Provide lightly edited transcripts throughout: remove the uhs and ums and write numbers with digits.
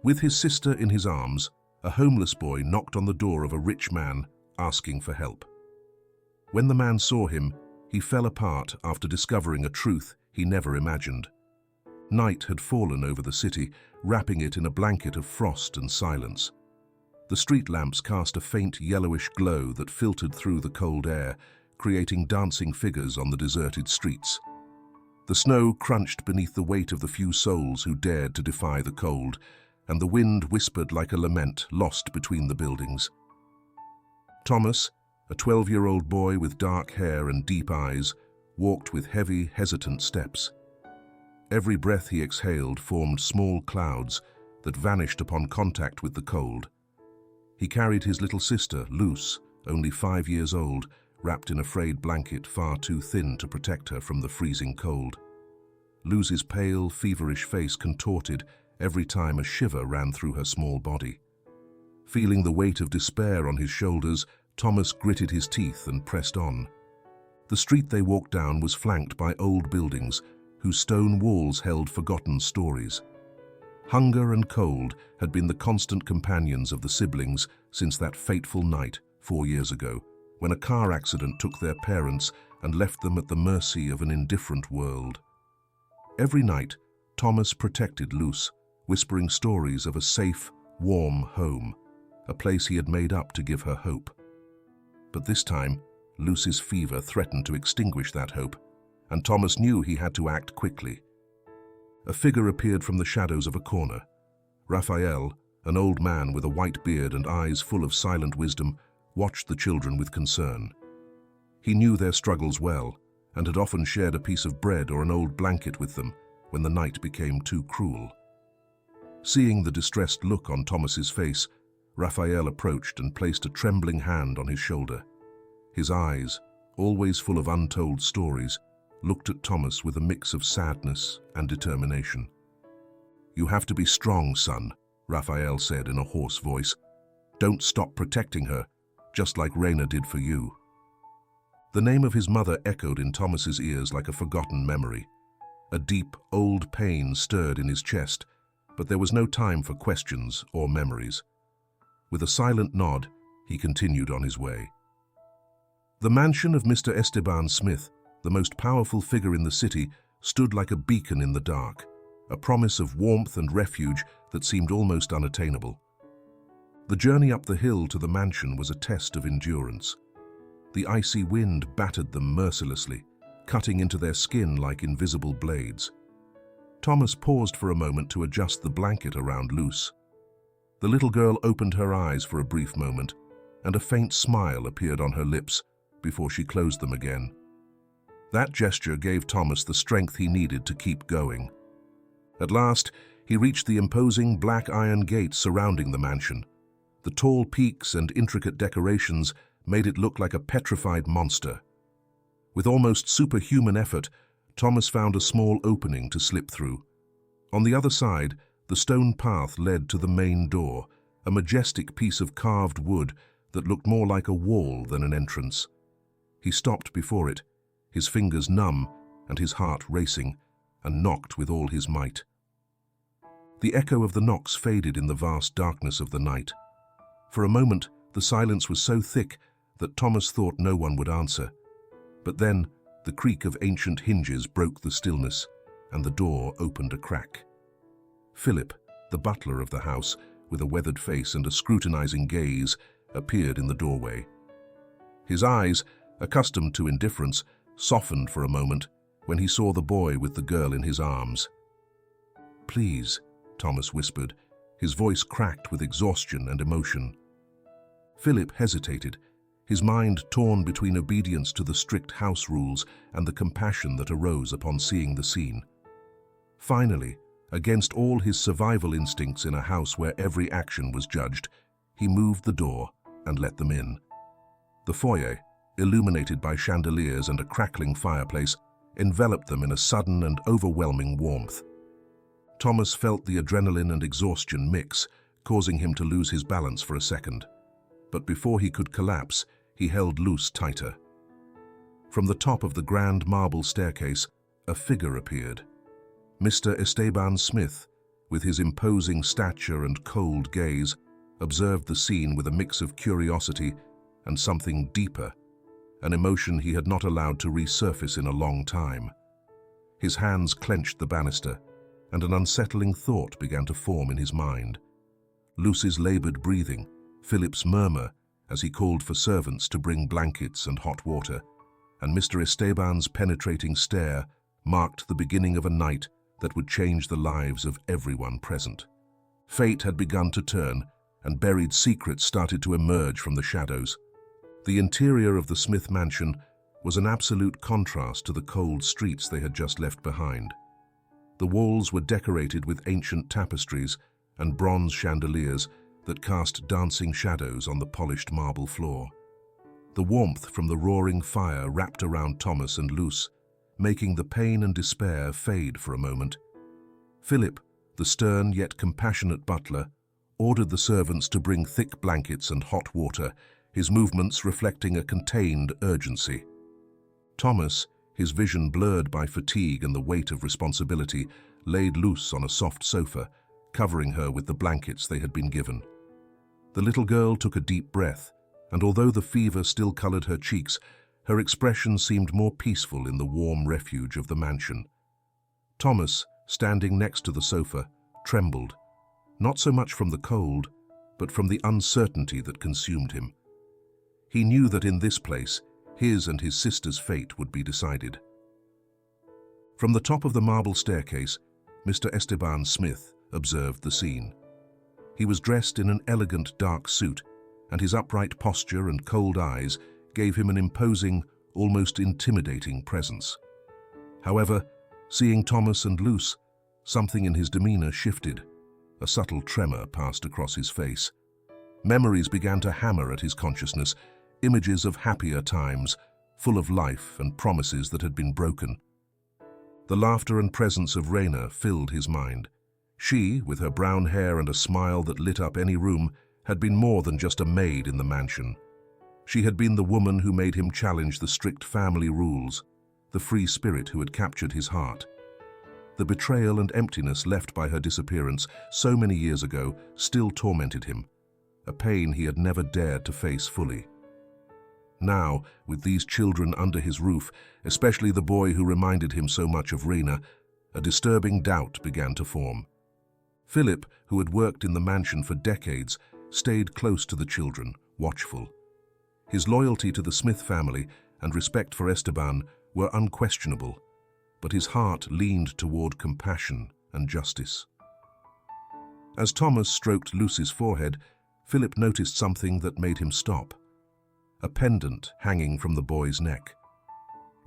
With his sister in his arms, a homeless boy knocked on the door of a rich man, asking for help. When the man saw him, he fell apart after discovering a truth he never imagined. Night had fallen over the city, wrapping it in a blanket of frost and silence. The street lamps cast a faint yellowish glow that filtered through the cold air, creating dancing figures on the deserted streets. The snow crunched beneath the weight of the few souls who dared to defy the cold, and the wind whispered like a lament lost between the buildings. Thomas, a 12-year-old boy with dark hair and deep eyes, walked with heavy, hesitant steps. Every breath he exhaled formed small clouds that vanished upon contact with the cold. He carried his little sister, Luce, only 5 years old, wrapped in a frayed blanket far too thin to protect her from the freezing cold. Luce's pale, feverish face contorted every time a shiver ran through her small body. Feeling the weight of despair on his shoulders, Thomas gritted his teeth and pressed on. The street they walked down was flanked by old buildings, whose stone walls held forgotten stories. Hunger and cold had been the constant companions of the siblings since that fateful night 4 years ago, when a car accident took their parents and left them at the mercy of an indifferent world. Every night, Thomas protected Luce, whispering stories of a safe, warm home, a place he had made up to give her hope. But this time, Luce's fever threatened to extinguish that hope, and Thomas knew he had to act quickly. A figure appeared from the shadows of a corner. Raphael, an old man with a white beard and eyes full of silent wisdom, watched the children with concern. He knew their struggles well, and had often shared a piece of bread or an old blanket with them when the night became too cruel. Seeing the distressed look on Thomas's face, Raphael approached and placed a trembling hand on his shoulder. His eyes, always full of untold stories, looked at Thomas with a mix of sadness and determination. "You have to be strong, son," Raphael said in a hoarse voice. "Don't stop protecting her, just like Raina did for you." The name of his mother echoed in Thomas's ears like a forgotten memory. A deep, old pain stirred in his chest, but there was no time for questions or memories. With a silent nod, he continued on his way. The mansion of Mr. Esteban Smith, the most powerful figure in the city, stood like a beacon in the dark, a promise of warmth and refuge that seemed almost unattainable. The journey up the hill to the mansion was a test of endurance. The icy wind battered them mercilessly, cutting into their skin like invisible blades. Thomas paused for a moment to adjust the blanket around Luce. The little girl opened her eyes for a brief moment, and a faint smile appeared on her lips before she closed them again. That gesture gave Thomas the strength he needed to keep going. At last, he reached the imposing black iron gates surrounding the mansion. The tall peaks and intricate decorations made it look like a petrified monster. With almost superhuman effort, Thomas found a small opening to slip through. On the other side, the stone path led to the main door, a majestic piece of carved wood that looked more like a wall than an entrance. He stopped before it, his fingers numb and his heart racing, and knocked with all his might. The echo of the knocks faded in the vast darkness of the night. For a moment, the silence was so thick that Thomas thought no one would answer. But then, the creak of ancient hinges broke the stillness, and the door opened a crack. Philip, the butler of the house, with a weathered face and a scrutinizing gaze, appeared in the doorway. His eyes, accustomed to indifference, softened for a moment when he saw the boy with the girl in his arms. "Please," Thomas whispered, his voice cracked with exhaustion and emotion. Philip hesitated, his mind torn between obedience to the strict house rules and the compassion that arose upon seeing the scene. Finally, against all his survival instincts in a house where every action was judged, he moved the door and let them in. The foyer, illuminated by chandeliers and a crackling fireplace, enveloped them in a sudden and overwhelming warmth. Thomas felt the adrenaline and exhaustion mix, causing him to lose his balance for a second. But before he could collapse, he held Luce tighter. From the top of the grand marble staircase, a figure appeared. Mr. Esteban Smith, with his imposing stature and cold gaze, observed the scene with a mix of curiosity and something deeper, an emotion he had not allowed to resurface in a long time. His hands clenched the banister, and an unsettling thought began to form in his mind. Luce's labored breathing, Philip's murmur as he called for servants to bring blankets and hot water, and Mr. Esteban's penetrating stare marked the beginning of a night that would change the lives of everyone present. Fate had begun to turn, and buried secrets started to emerge from the shadows. The interior of the Smith mansion was an absolute contrast to the cold streets they had just left behind. The walls were decorated with ancient tapestries and bronze chandeliers that cast dancing shadows on the polished marble floor. The warmth from the roaring fire wrapped around Thomas and Luce, making the pain and despair fade for a moment. Philip, the stern yet compassionate butler, ordered the servants to bring thick blankets and hot water, his movements reflecting a contained urgency. Thomas, his vision blurred by fatigue and the weight of responsibility, laid Luce on a soft sofa, covering her with the blankets they had been given. The little girl took a deep breath, and although the fever still colored her cheeks, her expression seemed more peaceful in the warm refuge of the mansion. Thomas, standing next to the sofa, trembled, not so much from the cold, but from the uncertainty that consumed him. He knew that in this place, his and his sister's fate would be decided. From the top of the marble staircase, Mr. Esteban Smith observed the scene. He was dressed in an elegant dark suit, and his upright posture and cold eyes gave him an imposing, almost intimidating presence. However, seeing Thomas and Luce, something in his demeanor shifted. A subtle tremor passed across his face. Memories began to hammer at his consciousness, images of happier times, full of life and promises that had been broken. The laughter and presence of Raina filled his mind. She, with her brown hair and a smile that lit up any room, had been more than just a maid in the mansion. She had been the woman who made him challenge the strict family rules, the free spirit who had captured his heart. The betrayal and emptiness left by her disappearance so many years ago still tormented him, a pain he had never dared to face fully. Now, with these children under his roof, especially the boy who reminded him so much of Raina, a disturbing doubt began to form. Philip, who had worked in the mansion for decades, stayed close to the children, watchful. His loyalty to the Smith family and respect for Esteban were unquestionable, but his heart leaned toward compassion and justice. As Thomas stroked Luce's forehead, Philip noticed something that made him stop. A pendant hanging from the boy's neck.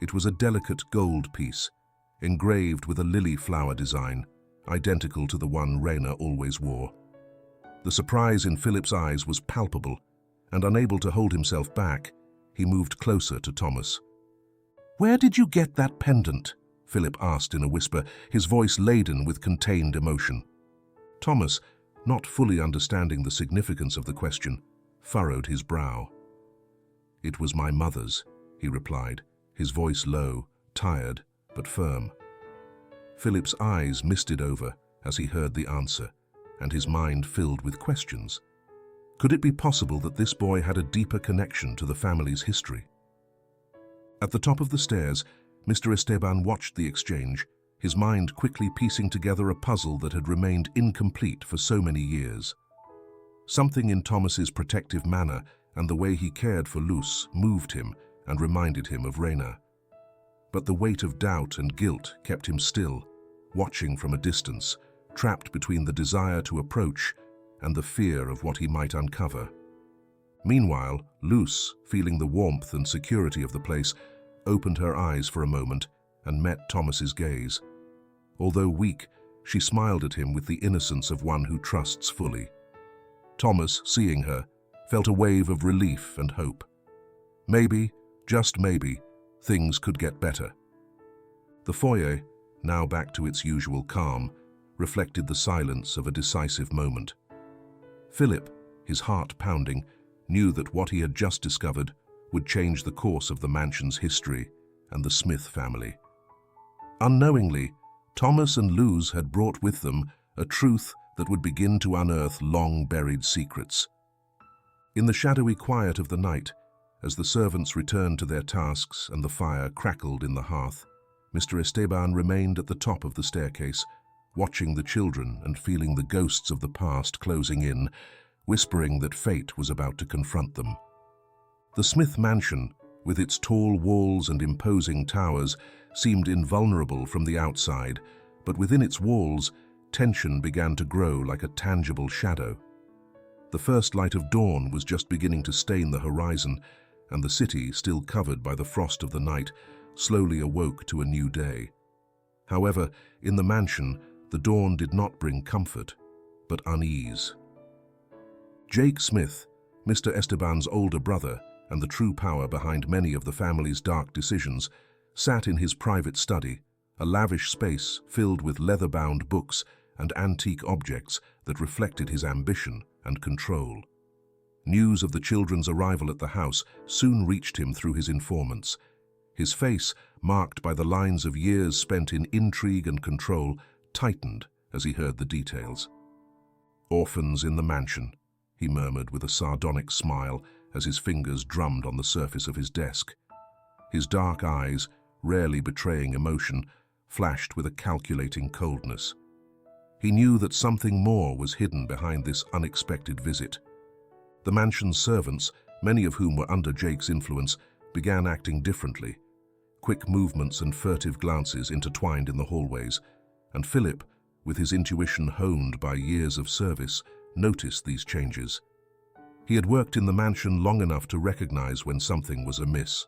It was a delicate gold piece, engraved with a lily flower design, identical to the one Raina always wore. The surprise in Philip's eyes was palpable, and unable to hold himself back, he moved closer to Thomas. "Where did you get that pendant?" Philip asked in a whisper, his voice laden with contained emotion. Thomas, not fully understanding the significance of the question, furrowed his brow. "It was my mother's," he replied, his voice low, tired, but firm. Philip's eyes misted over as he heard the answer, and his mind filled with questions. Could it be possible that this boy had a deeper connection to the family's history? At the top of the stairs, Mr. Esteban watched the exchange, his mind quickly piecing together a puzzle that had remained incomplete for so many years. Something in Thomas's protective manner and the way he cared for Luce moved him and reminded him of Raina. But the weight of doubt and guilt kept him still, watching from a distance, trapped between the desire to approach and the fear of what he might uncover. Meanwhile, Luce, feeling the warmth and security of the place, opened her eyes for a moment and met Thomas's gaze. Although weak, she smiled at him with the innocence of one who trusts fully. Thomas, seeing her, felt a wave of relief and hope. Maybe, just maybe, things could get better. The foyer, now back to its usual calm, reflected the silence of a decisive moment. Philip, his heart pounding, knew that what he had just discovered would change the course of the mansion's history and the Smith family. Unknowingly, Thomas and Luz had brought with them a truth that would begin to unearth long-buried secrets. In the shadowy quiet of the night, as the servants returned to their tasks and the fire crackled in the hearth, Mr. Esteban remained at the top of the staircase, watching the children and feeling the ghosts of the past closing in, whispering that fate was about to confront them. The Smith mansion, with its tall walls and imposing towers, seemed invulnerable from the outside, but within its walls, tension began to grow like a tangible shadow. The first light of dawn was just beginning to stain the horizon, and the city, still covered by the frost of the night, slowly awoke to a new day. However, in the mansion, the dawn did not bring comfort, but unease. Jake Smith, Mr. Esteban's older brother and the true power behind many of the family's dark decisions, sat in his private study, a lavish space filled with leather-bound books and antique objects that reflected his ambition and control. News of the children's arrival at the house soon reached him through his informants. His face, marked by the lines of years spent in intrigue and control, tightened as he heard the details. "Orphans in the mansion," he murmured with a sardonic smile as his fingers drummed on the surface of his desk. His dark eyes, rarely betraying emotion, flashed with a calculating coldness. He knew that something more was hidden behind this unexpected visit. The mansion's servants, many of whom were under Jake's influence, began acting differently. Quick movements and furtive glances intertwined in the hallways, and Philip, with his intuition honed by years of service, noticed these changes. He had worked in the mansion long enough to recognize when something was amiss.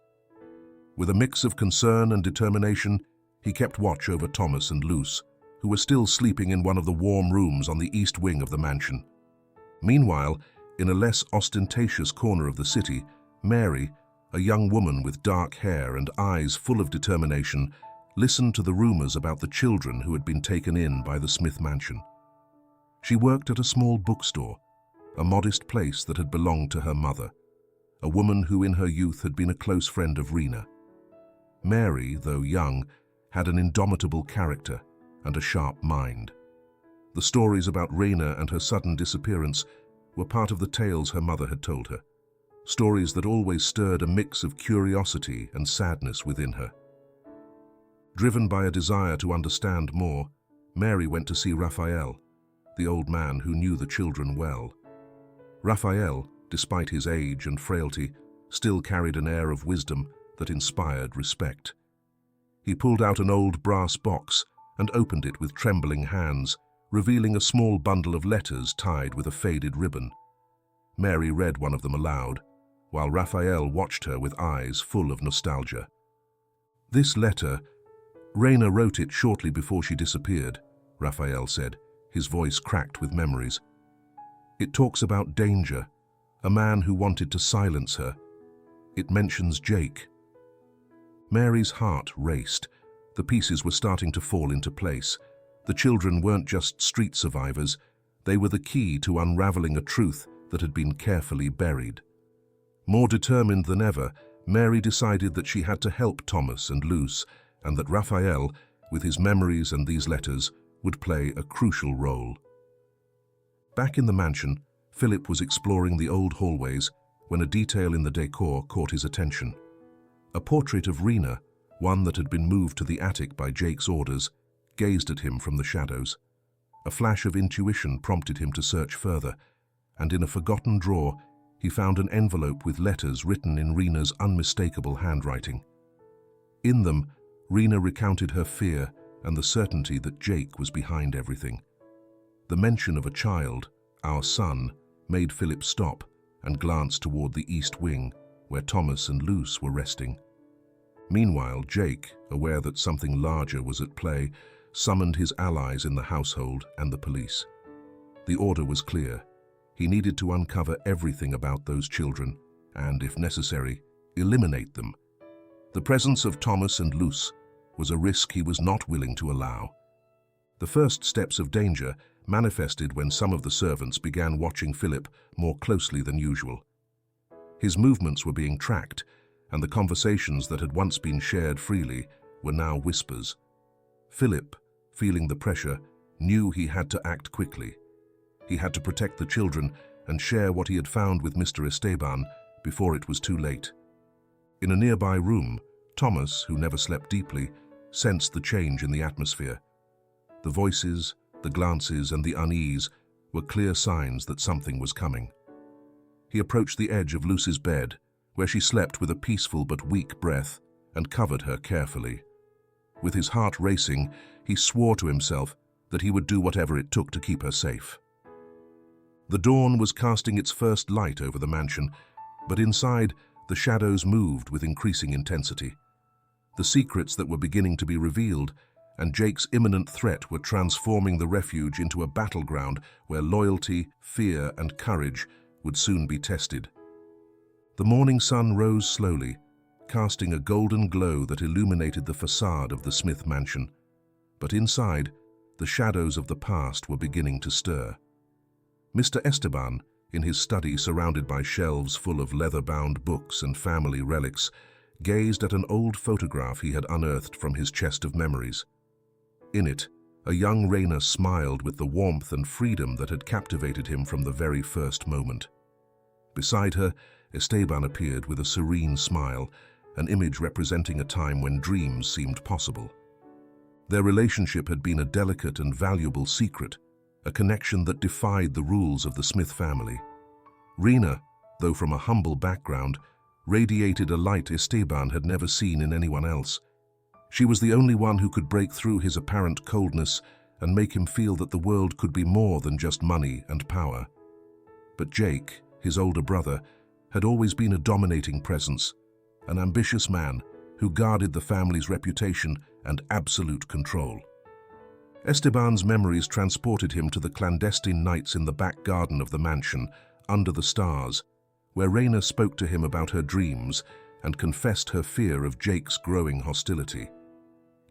With a mix of concern and determination, he kept watch over Thomas and Luce, who were still sleeping in one of the warm rooms on the east wing of the mansion. Meanwhile, in a less ostentatious corner of the city, Mary, a young woman with dark hair and eyes full of determination, listened to the rumors about the children who had been taken in by the Smith mansion. She worked at a small bookstore, a modest place that had belonged to her mother, a woman who in her youth had been a close friend of Rena. Mary, though young, had an indomitable character and a sharp mind. The stories about Rena and her sudden disappearance were part of the tales her mother had told her, stories that always stirred a mix of curiosity and sadness within her. Driven by a desire to understand more, Mary went to see Raphael, the old man who knew the children well. Raphael, despite his age and frailty, still carried an air of wisdom that inspired respect. He pulled out an old brass box and opened it with trembling hands, revealing a small bundle of letters tied with a faded ribbon. Mary read one of them aloud, while Raphael watched her with eyes full of nostalgia. "This letter, Rena wrote it shortly before she disappeared," Raphael said, his voice cracked with memories. "It talks about danger, a man who wanted to silence her. It mentions Jake." Mary's heart raced. The pieces were starting to fall into place. The children weren't just street survivors. They were the key to unraveling a truth that had been carefully buried. More determined than ever, Mary decided that she had to help Thomas and Luce, and that Raphael, with his memories and these letters, would play a crucial role. Back in the mansion, Philip was exploring the old hallways when a detail in the decor caught his attention. A portrait of Rena, one that had been moved to the attic by Jake's orders, gazed at him from the shadows. A flash of intuition prompted him to search further, and in a forgotten drawer, he found an envelope with letters written in Rena's unmistakable handwriting. In them, Rena recounted her fear and the certainty that Jake was behind everything. The mention of a child, our son, made Philip stop and glance toward the east wing, where Thomas and Luce were resting. Meanwhile, Jake, aware that something larger was at play, summoned his allies in the household and the police. The order was clear. He needed to uncover everything about those children and, if necessary, eliminate them. The presence of Thomas and Luce was a risk he was not willing to allow. The first steps of danger manifested when some of the servants began watching Philip more closely than usual. His movements were being tracked, and the conversations that had once been shared freely were now whispers. Philip, feeling the pressure, knew he had to act quickly. He had to protect the children and share what he had found with Mr. Esteban before it was too late. In a nearby room, Thomas, who never slept deeply, sensed the change in the atmosphere. The voices, the glances, and the unease were clear signs that something was coming. He approached the edge of Lucy's bed, where she slept with a peaceful but weak breath, and covered her carefully. With his heart racing, he swore to himself that he would do whatever it took to keep her safe. The dawn was casting its first light over the mansion, but inside, the shadows moved with increasing intensity. The secrets that were beginning to be revealed and Jake's imminent threat were transforming the refuge into a battleground where loyalty, fear, and courage would soon be tested. The morning sun rose slowly, casting a golden glow that illuminated the facade of the Smith mansion. But inside, the shadows of the past were beginning to stir. Mr. Esteban, in his study surrounded by shelves full of leather-bound books and family relics, gazed at an old photograph he had unearthed from his chest of memories. In it, a young Reina smiled with the warmth and freedom that had captivated him from the very first moment. Beside her, Esteban appeared with a serene smile, an image representing a time when dreams seemed possible. Their relationship had been a delicate and valuable secret, a connection that defied the rules of the Smith family. Reina, though from a humble background, radiated a light Esteban had never seen in anyone else. She was the only one who could break through his apparent coldness and make him feel that the world could be more than just money and power. But Jake, his older brother, had always been a dominating presence, an ambitious man who guarded the family's reputation and absolute control. Esteban's memories transported him to the clandestine nights in the back garden of the mansion, under the stars, where Reina spoke to him about her dreams and confessed her fear of Jake's growing hostility.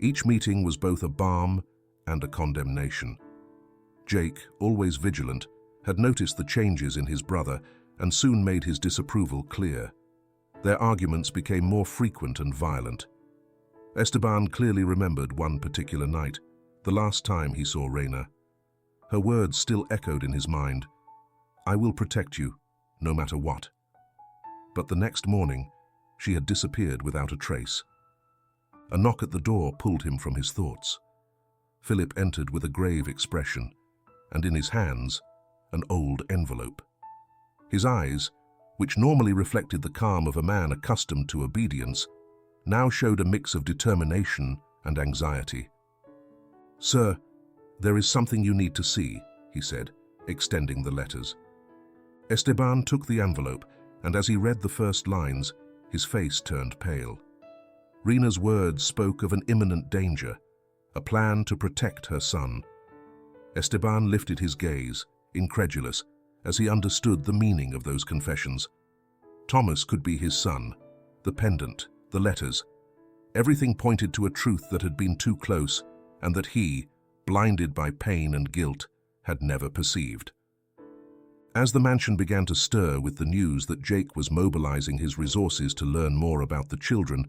Each meeting was both a balm and a condemnation. Jake, always vigilant, had noticed the changes in his brother and soon made his disapproval clear. Their arguments became more frequent and violent. Esteban clearly remembered one particular night, the last time he saw Reina. Her words still echoed in his mind, "I will protect you, no matter what." But the next morning, she had disappeared without a trace. A knock at the door pulled him from his thoughts. Philip entered with a grave expression, and in his hands, an old envelope. His eyes, which normally reflected the calm of a man accustomed to obedience, now showed a mix of determination and anxiety. "Sir, there is something you need to see," he said, extending the letters. Esteban took the envelope, and as he read the first lines, his face turned pale. Reina's words spoke of an imminent danger, a plan to protect her son. Esteban lifted his gaze, incredulous, as he understood the meaning of those confessions. Thomas could be his son, the pendant, the letters. Everything pointed to a truth that had been too close and that he, blinded by pain and guilt, had never perceived. As the mansion began to stir with the news that Jake was mobilizing his resources to learn more about the children,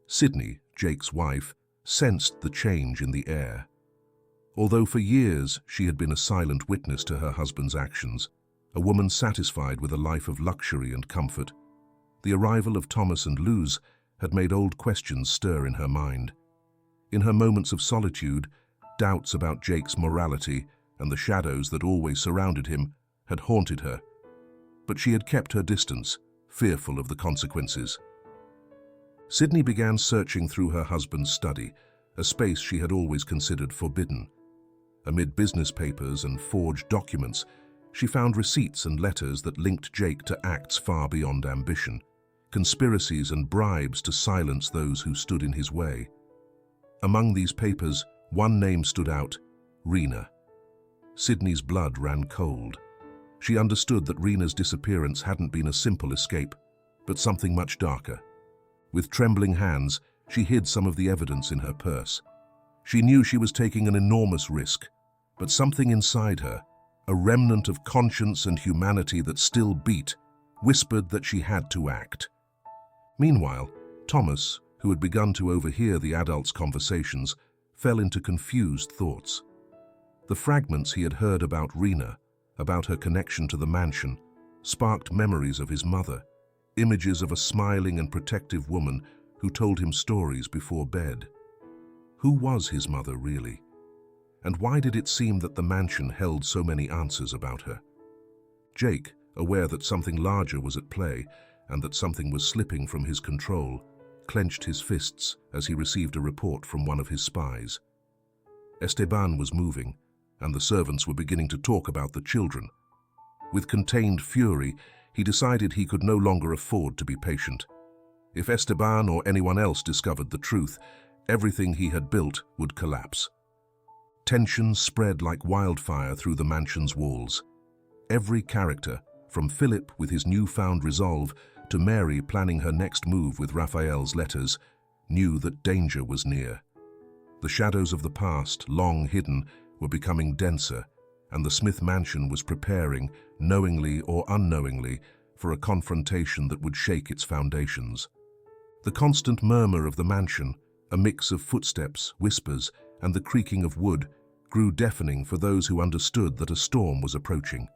Sydney, Jake's wife, sensed the change in the air. Although for years she had been a silent witness to her husband's actions, a woman satisfied with a life of luxury and comfort, the arrival of Thomas and Luz had made old questions stir in her mind. In her moments of solitude, doubts about Jake's morality and the shadows that always surrounded him had haunted her, but she had kept her distance, fearful of the consequences. Sydney began searching through her husband's study, a space she had always considered forbidden. Amid business papers and forged documents, she found receipts and letters that linked Jake to acts far beyond ambition, conspiracies and bribes to silence those who stood in his way. Among these papers, one name stood out: Reina. Sydney's blood ran cold. She understood that Reina's disappearance hadn't been a simple escape, but something much darker. With trembling hands, she hid some of the evidence in her purse. She knew she was taking an enormous risk, but something inside her, a remnant of conscience and humanity that still beat, whispered that she had to act. Meanwhile, Thomas, who had begun to overhear the adults' conversations, fell into confused thoughts. The fragments he had heard about Rena, about her connection to the mansion, sparked memories of his mother, images of a smiling and protective woman who told him stories before bed. Who was his mother, really? And why did it seem that the mansion held so many answers about her? Jake, aware that something larger was at play and that something was slipping from his control, clenched his fists as he received a report from one of his spies. Esteban was moving, and the servants were beginning to talk about the children. With contained fury, he decided he could no longer afford to be patient. If Esteban or anyone else discovered the truth, everything he had built would collapse. Tension spread like wildfire through the mansion's walls. Every character, from Philip with his newfound resolve to Mary planning her next move with Raphael's letters, knew that danger was near. The shadows of the past, long hidden, were becoming denser, and the Smith mansion was preparing, knowingly or unknowingly, for a confrontation that would shake its foundations. The constant murmur of the mansion, a mix of footsteps, whispers, and the creaking of wood, grew deafening for those who understood that a storm was approaching.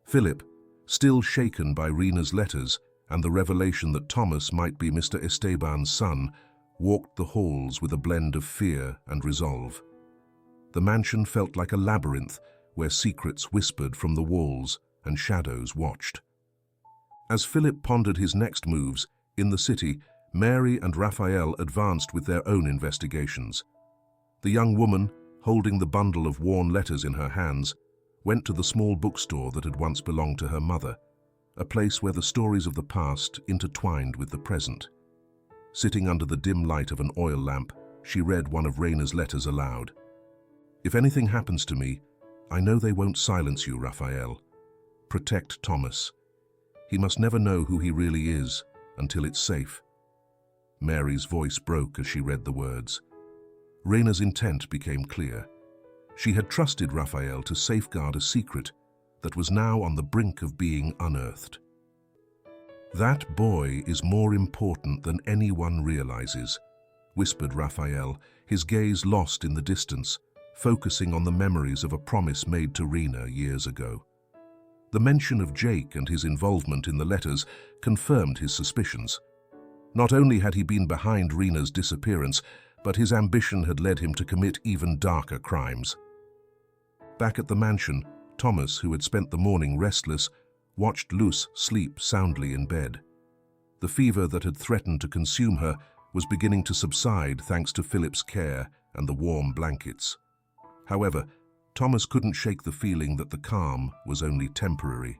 Philip, still shaken by Rena's letters and the revelation that Thomas might be Mr. Esteban's son, walked the halls with a blend of fear and resolve. The mansion felt like a labyrinth where secrets whispered from the walls and shadows watched. As Philip pondered his next moves, in the city, Mary and Raphael advanced with their own investigations. The young woman, holding the bundle of worn letters in her hands, went to the small bookstore that had once belonged to her mother, a place where the stories of the past intertwined with the present. Sitting under the dim light of an oil lamp, she read one of Rena's letters aloud. "If anything happens to me, I know they won't silence you, Raphael. Protect Thomas. He must never know who he really is until it's safe." Mary's voice broke as she read the words. Rena's intent became clear. She had trusted Raphael to safeguard a secret that was now on the brink of being unearthed. "That boy is more important than anyone realizes," whispered Raphael, his gaze lost in the distance, focusing on the memories of a promise made to Rena years ago. The mention of Jake and his involvement in the letters confirmed his suspicions. Not only had he been behind Rena's disappearance, but his ambition had led him to commit even darker crimes. Back at the mansion, Thomas, who had spent the morning restless, watched Luce sleep soundly in bed. The fever that had threatened to consume her was beginning to subside thanks to Philip's care and the warm blankets. However, Thomas couldn't shake the feeling that the calm was only temporary.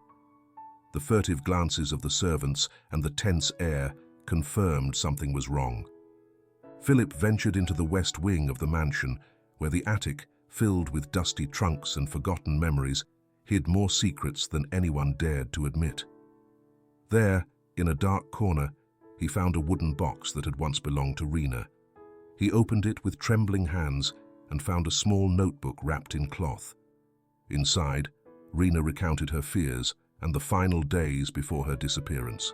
The furtive glances of the servants and the tense air confirmed something was wrong. Philip ventured into the west wing of the mansion, where the attic, filled with dusty trunks and forgotten memories, hid more secrets than anyone dared to admit. There, in a dark corner, he found a wooden box that had once belonged to Rena. He opened it with trembling hands and found a small notebook wrapped in cloth. Inside, Rena recounted her fears and the final days before her disappearance.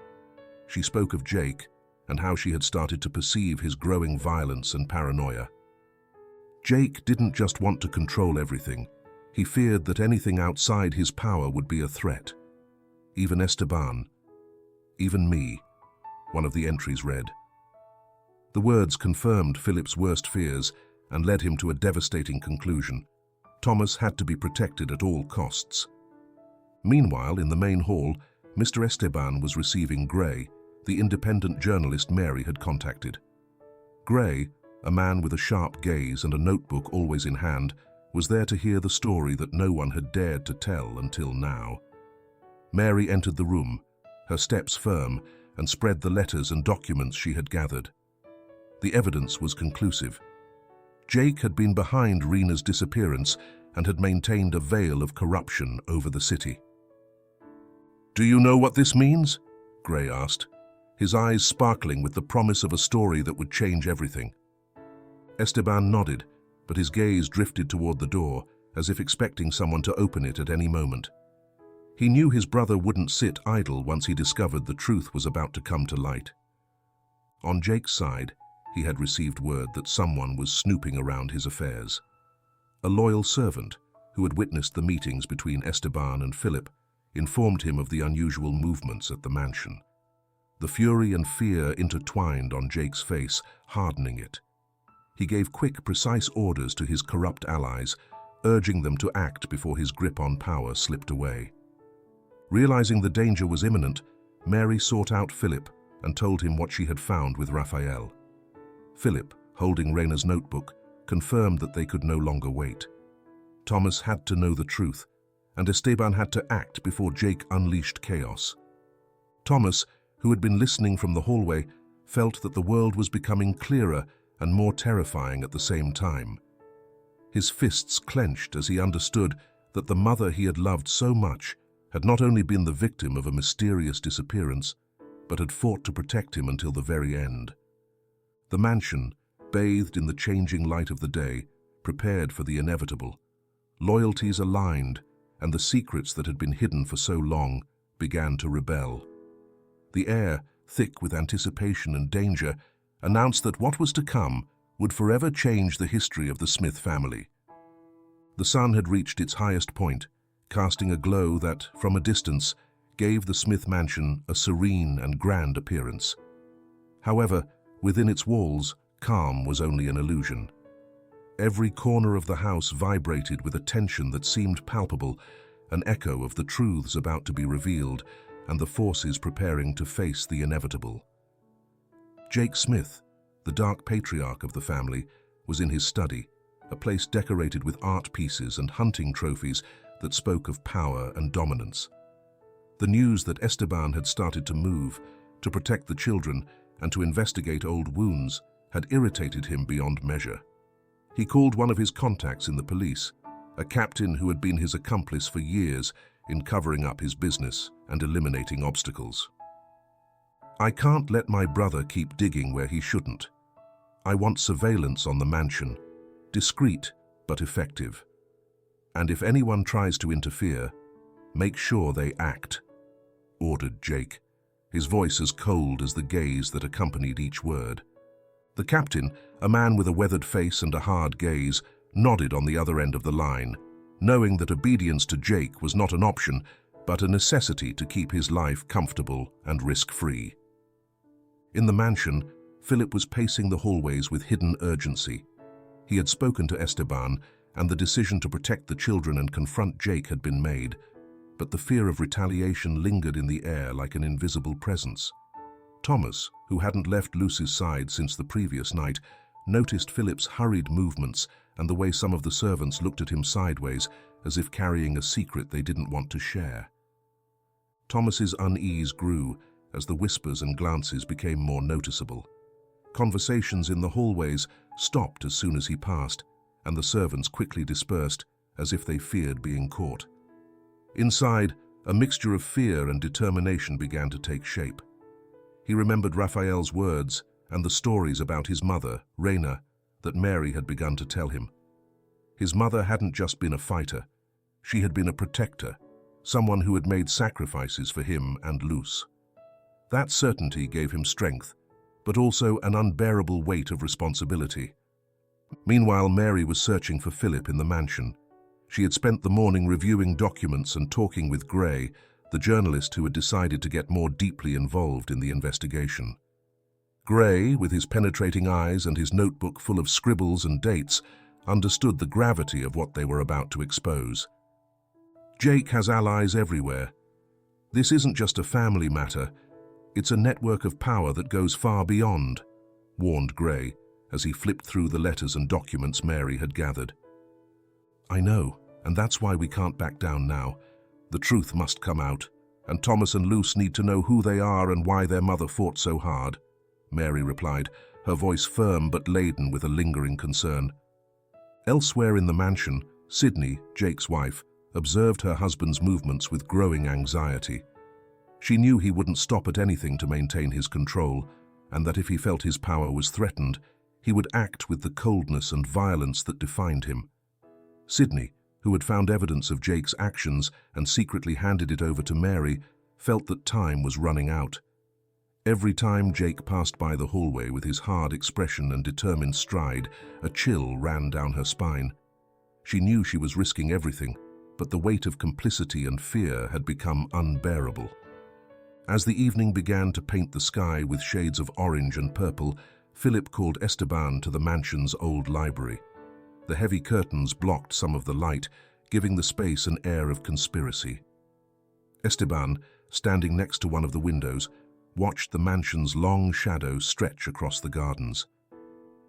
She spoke of Jake and how she had started to perceive his growing violence and paranoia. Jake didn't just want to control everything. He feared that anything outside his power would be a threat. Even Esteban, even me, one of the entries read. The words confirmed Philip's worst fears and led him to a devastating conclusion. Thomas had to be protected at all costs. Meanwhile, in the main hall, Mr. Esteban was receiving Gray, the independent journalist Mary had contacted. Gray, a man with a sharp gaze and a notebook always in hand, was there to hear the story that no one had dared to tell until now. Mary entered the room, her steps firm, and spread the letters and documents she had gathered. The evidence was conclusive. Jake had been behind Rena's disappearance and had maintained a veil of corruption over the city. "Do you know what this means?" Gray asked, his eyes sparkling with the promise of a story that would change everything. Esteban nodded, but his gaze drifted toward the door, as if expecting someone to open it at any moment. He knew his brother wouldn't sit idle once he discovered the truth was about to come to light. On Jake's side, he had received word that someone was snooping around his affairs. A loyal servant, who had witnessed the meetings between Esteban and Philip, informed him of the unusual movements at the mansion. The fury and fear intertwined on Jake's face, hardening it. He gave quick, precise orders to his corrupt allies, urging them to act before his grip on power slipped away. Realizing the danger was imminent, Mary sought out Philip and told him what she had found with Raphael. Philip, holding Reina's notebook, confirmed that they could no longer wait. Thomas had to know the truth, and Esteban had to act before Jake unleashed chaos. Thomas, who had been listening from the hallway, felt that the world was becoming clearer and more terrifying at the same time. His fists clenched as he understood that the mother he had loved so much had not only been the victim of a mysterious disappearance, but had fought to protect him until the very end. The mansion, bathed in the changing light of the day, prepared for the inevitable. Loyalties aligned, and the secrets that had been hidden for so long began to rebel. The air, thick with anticipation and danger, announced that what was to come would forever change the history of the Smith family. The sun had reached its highest point, casting a glow that, from a distance, gave the Smith mansion a serene and grand appearance. However, within its walls, calm was only an illusion. Every corner of the house vibrated with a tension that seemed palpable, an echo of the truths about to be revealed and the forces preparing to face the inevitable. Jake Smith, the dark patriarch of the family, was in his study, a place decorated with art pieces and hunting trophies that spoke of power and dominance. The news that Esteban had started to move, to protect the children and to investigate old wounds, had irritated him beyond measure. He called one of his contacts in the police, a captain who had been his accomplice for years in covering up his business and eliminating obstacles. "I can't let my brother keep digging where he shouldn't. I want surveillance on the mansion, discreet but effective. And if anyone tries to interfere, make sure they act," ordered Jake, his voice as cold as the gaze that accompanied each word. The captain, a man with a weathered face and a hard gaze, nodded on the other end of the line, knowing that obedience to Jake was not an option, but a necessity to keep his life comfortable and risk-free. In the mansion, Philip was pacing the hallways with hidden urgency. He had spoken to Esteban, and the decision to protect the children and confront Jake had been made, but the fear of retaliation lingered in the air like an invisible presence. Thomas, who hadn't left Lucy's side since the previous night, noticed Philip's hurried movements and the way some of the servants looked at him sideways, as if carrying a secret they didn't want to share. Thomas's unease grew as the whispers and glances became more noticeable. Conversations in the hallways stopped as soon as he passed, and the servants quickly dispersed, as if they feared being caught. Inside, a mixture of fear and determination began to take shape. He remembered Raphael's words and the stories about his mother, Reina, that Mary had begun to tell him. His mother hadn't just been a fighter. She had been a protector, someone who had made sacrifices for him and Luce. That certainty gave him strength, but also an unbearable weight of responsibility. Meanwhile, Mary was searching for Philip in the mansion. She had spent the morning reviewing documents and talking with Gray, the journalist who had decided to get more deeply involved in the investigation. Gray, with his penetrating eyes and his notebook full of scribbles and dates, understood the gravity of what they were about to expose. Jake has allies everywhere. This isn't just a family matter. It's a network of power that goes far beyond, warned Gray, as he flipped through the letters and documents Mary had gathered. "I know, and that's why we can't back down now. The truth must come out, and Thomas and Luce need to know who they are and why their mother fought so hard," Mary replied, her voice firm but laden with a lingering concern. Elsewhere in the mansion, Sydney, Jake's wife, observed her husband's movements with growing anxiety. She knew he wouldn't stop at anything to maintain his control, and that if he felt his power was threatened, he would act with the coldness and violence that defined him. Sydney, who had found evidence of Jake's actions and secretly handed it over to Mary, felt that time was running out. Every time Jake passed by the hallway with his hard expression and determined stride, a chill ran down her spine. She knew she was risking everything, but the weight of complicity and fear had become unbearable. As the evening began to paint the sky with shades of orange and purple, Philip called Esteban to the mansion's old library. The heavy curtains blocked some of the light, giving the space an air of conspiracy. Esteban, standing next to one of the windows, watched the mansion's long shadow stretch across the gardens.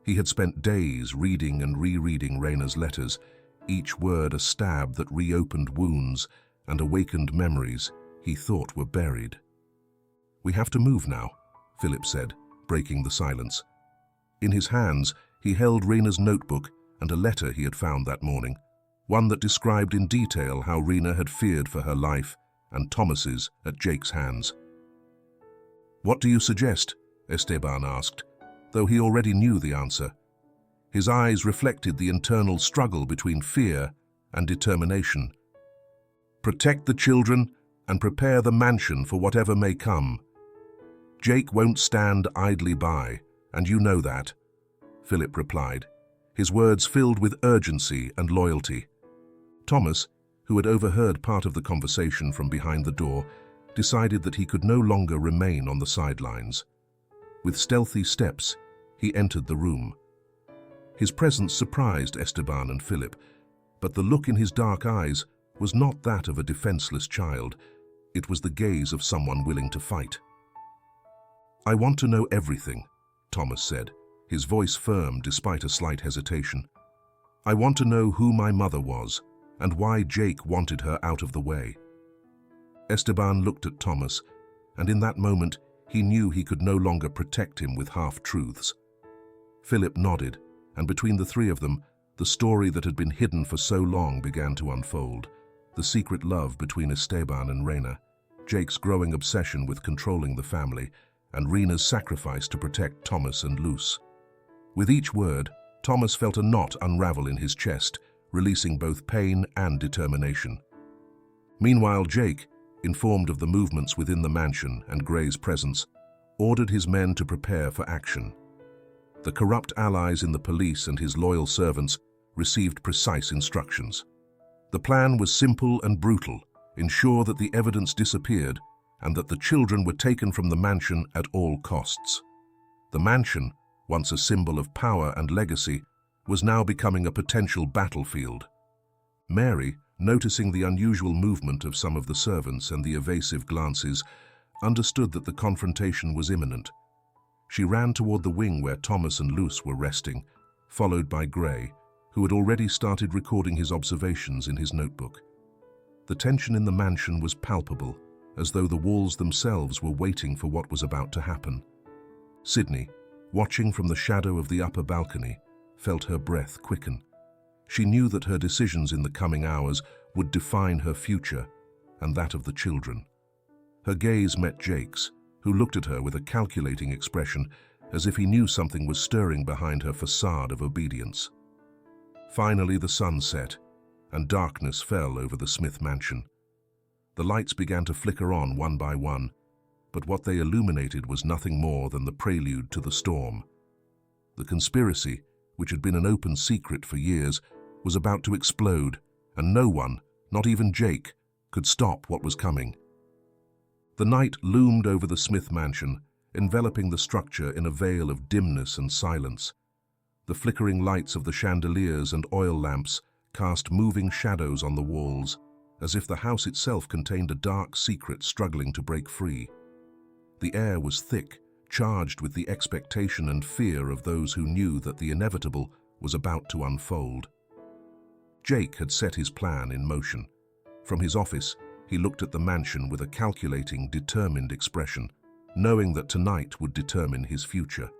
He had spent days reading and rereading Reina's letters, each word a stab that reopened wounds and awakened memories he thought were buried. "We have to move now," Philip said, breaking the silence. In his hands, he held Reina's notebook and a letter he had found that morning, one that described in detail how Reina had feared for her life and Thomas's at Jake's hands. "What do you suggest?" Esteban asked, though he already knew the answer. His eyes reflected the internal struggle between fear and determination. "Protect the children and prepare the mansion for whatever may come. Jake won't stand idly by, and you know that," Philip replied, his words filled with urgency and loyalty. Thomas, who had overheard part of the conversation from behind the door, decided that he could no longer remain on the sidelines. With stealthy steps, he entered the room. His presence surprised Esteban and Philip, but the look in his dark eyes was not that of a defenseless child. It was the gaze of someone willing to fight. "I want to know everything," Thomas said, his voice firm despite a slight hesitation. "I want to know who my mother was and why Jake wanted her out of the way." Esteban looked at Thomas, and in that moment he knew he could no longer protect him with half-truths. Philip nodded, and between the three of them, the story that had been hidden for so long began to unfold. The secret love between Esteban and Reina, Jake's growing obsession with controlling the family, and Reina's sacrifice to protect Thomas and Luz. With each word, Thomas felt a knot unravel in his chest, releasing both pain and determination. Meanwhile, Jake, informed of the movements within the mansion and Gray's presence, ordered his men to prepare for action. The corrupt allies in the police and his loyal servants received precise instructions. The plan was simple and brutal: ensure that the evidence disappeared and that the children were taken from the mansion at all costs. The mansion, once a symbol of power and legacy, was now becoming a potential battlefield. Mary, noticing the unusual movement of some of the servants and the evasive glances, understood that the confrontation was imminent. She ran toward the wing where Thomas and Luz were resting, followed by Gray, who had already started recording his observations in his notebook. The tension in the mansion was palpable, as though the walls themselves were waiting for what was about to happen. Sydney, watching from the shadow of the upper balcony, felt her breath quicken. She knew that her decisions in the coming hours would define her future and that of the children. Her gaze met Jake's, who looked at her with a calculating expression, as if he knew something was stirring behind her facade of obedience. Finally, the sun set, and darkness fell over the Smith mansion. The lights began to flicker on one by one, but what they illuminated was nothing more than the prelude to the storm. The conspiracy, which had been an open secret for years, was about to explode, and no one, not even Jake, could stop what was coming. The night loomed over the Smith mansion, enveloping the structure in a veil of dimness and silence. The flickering lights of the chandeliers and oil lamps cast moving shadows on the walls, as if the house itself contained a dark secret struggling to break free. The air was thick, charged with the expectation and fear of those who knew that the inevitable was about to unfold. Jake had set his plan in motion. From his office, he looked at the mansion with a calculating, determined expression, knowing that tonight would determine his future.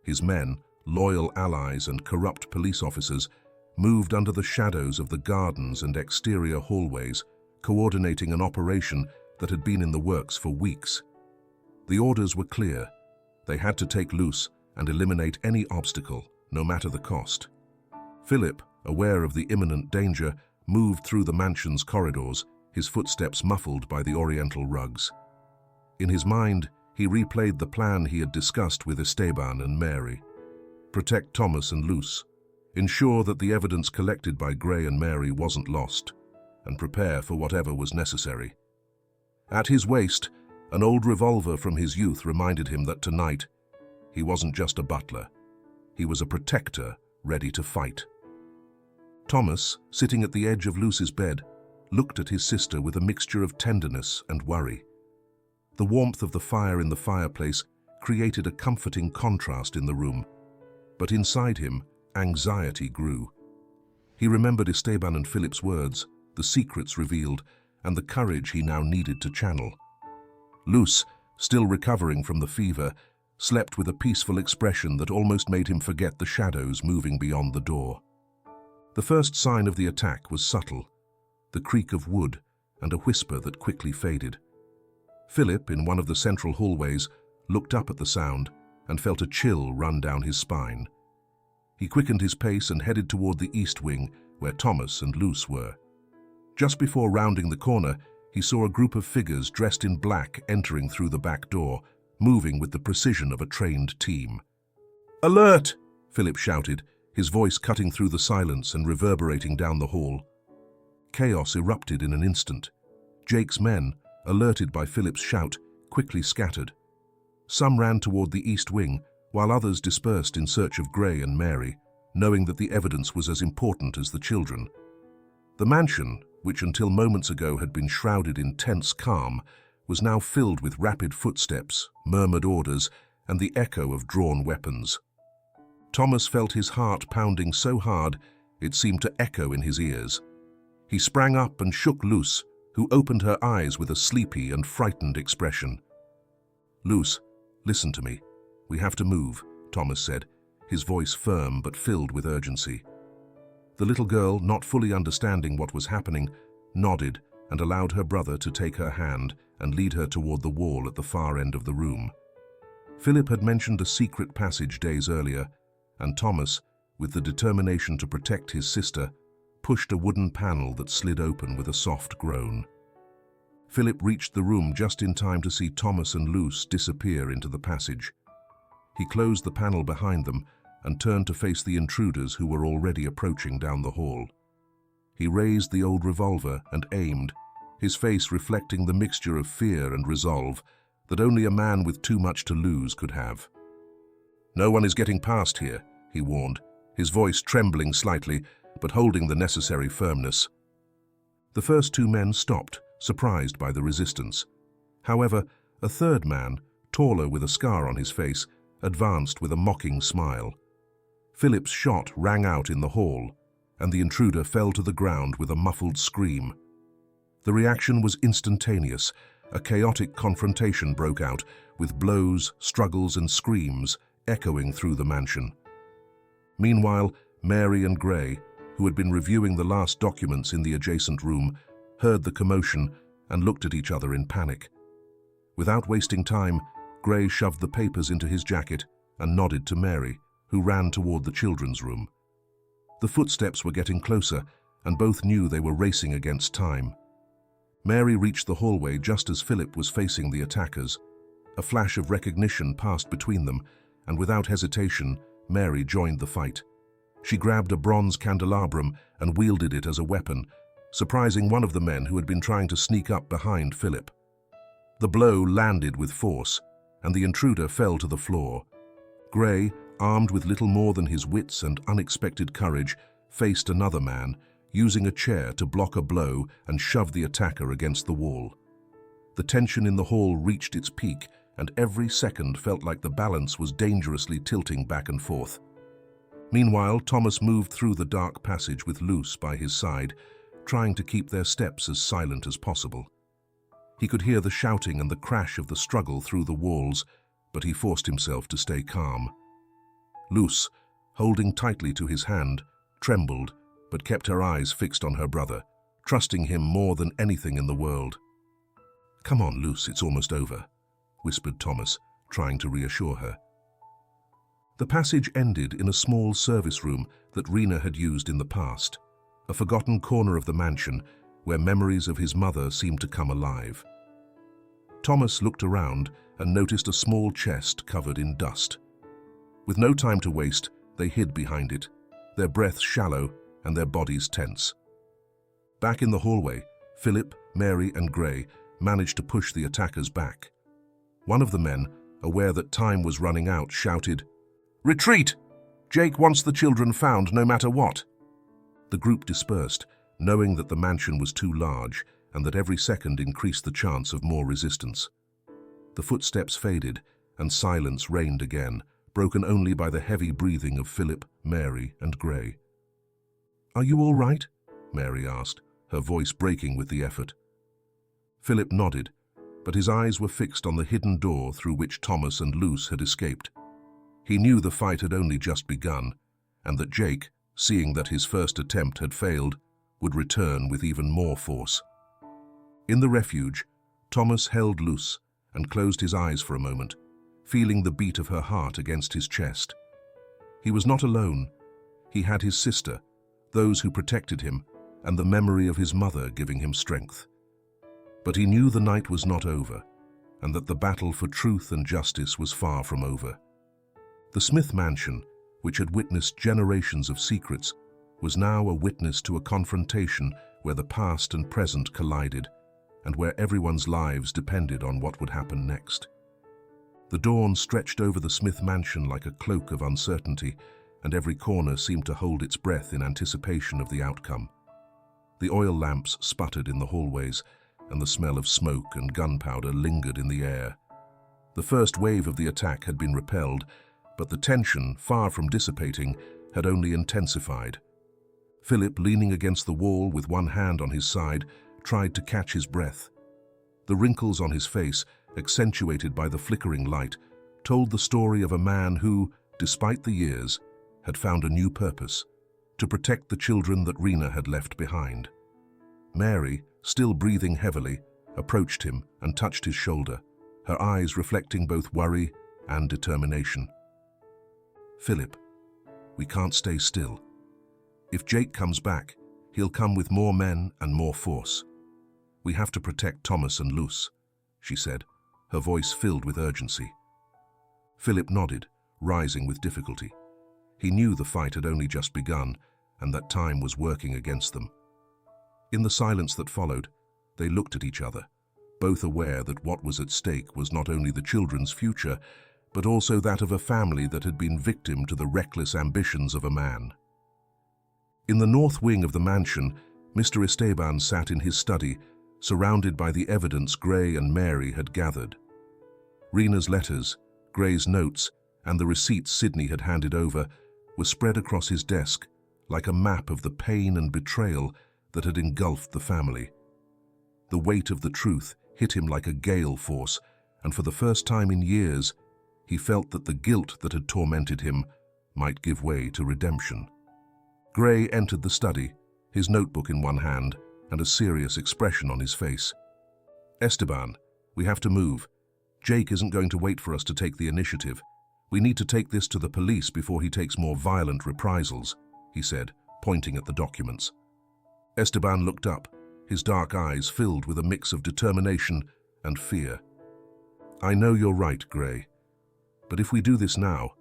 His men, loyal allies and corrupt police officers, moved under the shadows of the gardens and exterior hallways, coordinating an operation that had been in the works for weeks. The orders were clear. They had to take Luz and eliminate any obstacle, no matter the cost. Philip, aware of the imminent danger, moved through the mansion's corridors, his footsteps muffled by the oriental rugs. In his mind, he replayed the plan he had discussed with Esteban and Mary. Protect Thomas and Luz, ensure that the evidence collected by Gray and Mary wasn't lost, and prepare for whatever was necessary. At his waist, an old revolver from his youth reminded him that tonight, he wasn't just a butler. He was a protector, ready to fight. Thomas, sitting at the edge of Luce's bed, looked at his sister with a mixture of tenderness and worry. The warmth of the fire in the fireplace created a comforting contrast in the room, but inside him, anxiety grew. He remembered Esteban and Philip's words, the secrets revealed, and the courage he now needed to channel. Luce, still recovering from the fever, slept with a peaceful expression that almost made him forget the shadows moving beyond the door. The first sign of the attack was subtle, the creak of wood and a whisper that quickly faded. Philip, in one of the central hallways, looked up at the sound and felt a chill run down his spine. He quickened his pace and headed toward the east wing, where Thomas and Luce were. Just before rounding the corner, he saw a group of figures dressed in black entering through the back door, moving with the precision of a trained team. "Alert!" Philip shouted, his voice cutting through the silence and reverberating down the hall. Chaos erupted in an instant. Jake's men, alerted by Philip's shout, quickly scattered. Some ran toward the east wing, while others dispersed in search of Gray and Mary, knowing that the evidence was as important as the children. The mansion, which until moments ago had been shrouded in tense calm, was now filled with rapid footsteps, murmured orders, and the echo of drawn weapons. Thomas felt his heart pounding so hard it seemed to echo in his ears. He sprang up and shook Luce, who opened her eyes with a sleepy and frightened expression. "Luce, listen to me. We have to move," Thomas said, his voice firm but filled with urgency. The little girl, not fully understanding what was happening, nodded and allowed her brother to take her hand and lead her toward the wall at the far end of the room. Philip had mentioned a secret passage days earlier, and Thomas, with the determination to protect his sister, pushed a wooden panel that slid open with a soft groan. Philip reached the room just in time to see Thomas and Luce disappear into the passage. He closed the panel behind them and turned to face the intruders who were already approaching down the hall. He raised the old revolver and aimed, his face reflecting the mixture of fear and resolve that only a man with too much to lose could have. "No one is getting past here," he warned, his voice trembling slightly, but holding the necessary firmness. The first two men stopped, surprised by the resistance. However, a third man, taller with a scar on his face, advanced with a mocking smile. Philip's shot rang out in the hall, and the intruder fell to the ground with a muffled scream. The reaction was instantaneous. A chaotic confrontation broke out, with blows, struggles, and screams echoing through the mansion. Meanwhile, Mary and Gray, who had been reviewing the last documents in the adjacent room, heard the commotion and looked at each other in panic. Without wasting time, Gray shoved the papers into his jacket and nodded to Mary, who ran toward the children's room. The footsteps were getting closer, and both knew they were racing against time. Mary reached the hallway just as Philip was facing the attackers. A flash of recognition passed between them, and without hesitation, Mary joined the fight. She grabbed a bronze candelabrum and wielded it as a weapon, surprising one of the men who had been trying to sneak up behind Philip. The blow landed with force, and the intruder fell to the floor. Gray, armed with little more than his wits and unexpected courage, faced another man, using a chair to block a blow and shove the attacker against the wall. The tension in the hall reached its peak, and every second felt like the balance was dangerously tilting back and forth. Meanwhile, Thomas moved through the dark passage with Luce by his side, trying to keep their steps as silent as possible. He could hear the shouting and the crash of the struggle through the walls, but he forced himself to stay calm. Luce, holding tightly to his hand, trembled, but kept her eyes fixed on her brother, trusting him more than anything in the world. "Come on, Luce, it's almost over," whispered Thomas, trying to reassure her. The passage ended in a small service room that Rena had used in the past, a forgotten corner of the mansion where memories of his mother seemed to come alive. Thomas looked around and noticed a small chest covered in dust. With no time to waste, they hid behind it, their breaths shallow and their bodies tense. Back in the hallway, Philip, Mary, and Gray managed to push the attackers back. One of the men, aware that time was running out, shouted, "Retreat! Jake wants the children found no matter what." The group dispersed, knowing that the mansion was too large and that every second increased the chance of more resistance. The footsteps faded and silence reigned again, broken only by the heavy breathing of Philip, Mary, and Gray. "Are you all right?" Mary asked, her voice breaking with the effort. Philip nodded, but his eyes were fixed on the hidden door through which Thomas and Luce had escaped. He knew the fight had only just begun, and that Jake, seeing that his first attempt had failed, would return with even more force. In the refuge, Thomas held Luce and closed his eyes for a moment, feeling the beat of her heart against his chest. He was not alone. He had his sister, those who protected him, and the memory of his mother giving him strength. But he knew the night was not over, and that the battle for truth and justice was far from over. The Smith mansion, which had witnessed generations of secrets, was now a witness to a confrontation where the past and present collided, and where everyone's lives depended on what would happen next. The dawn stretched over the Smith mansion like a cloak of uncertainty, and every corner seemed to hold its breath in anticipation of the outcome. The oil lamps sputtered in the hallways, and the smell of smoke and gunpowder lingered in the air. The first wave of the attack had been repelled, but the tension, far from dissipating, had only intensified. Philip, leaning against the wall with one hand on his side, tried to catch his breath. The wrinkles on his face, accentuated by the flickering light, told the story of a man who, despite the years, had found a new purpose: to protect the children that Rena had left behind. Mary, still breathing heavily, approached him and touched his shoulder, her eyes reflecting both worry and determination. "Philip, we can't stay still. If Jake comes back, he'll come with more men and more force. We have to protect Thomas and Luce," she said, her voice filled with urgency. Philip nodded, rising with difficulty. He knew the fight had only just begun, and that time was working against them. In the silence that followed, they looked at each other, both aware that what was at stake was not only the children's future, but also that of a family that had been victim to the reckless ambitions of a man. In the north wing of the mansion, Mr. Esteban sat in his study, surrounded by the evidence Gray and Mary had gathered. Rena's letters, Gray's notes, and the receipts Sidney had handed over were spread across his desk like a map of the pain and betrayal that had engulfed the family. The weight of the truth hit him like a gale force, and for the first time in years, he felt that the guilt that had tormented him might give way to redemption. Gray entered the study, his notebook in one hand and a serious expression on his face. "Esteban, we have to move. Jake isn't going to wait for us to take the initiative. We need to take this to the police before he takes more violent reprisals," he said, pointing at the documents. Esteban looked up, his dark eyes filled with a mix of determination and fear. "I know you're right, Gray. But if we do this now,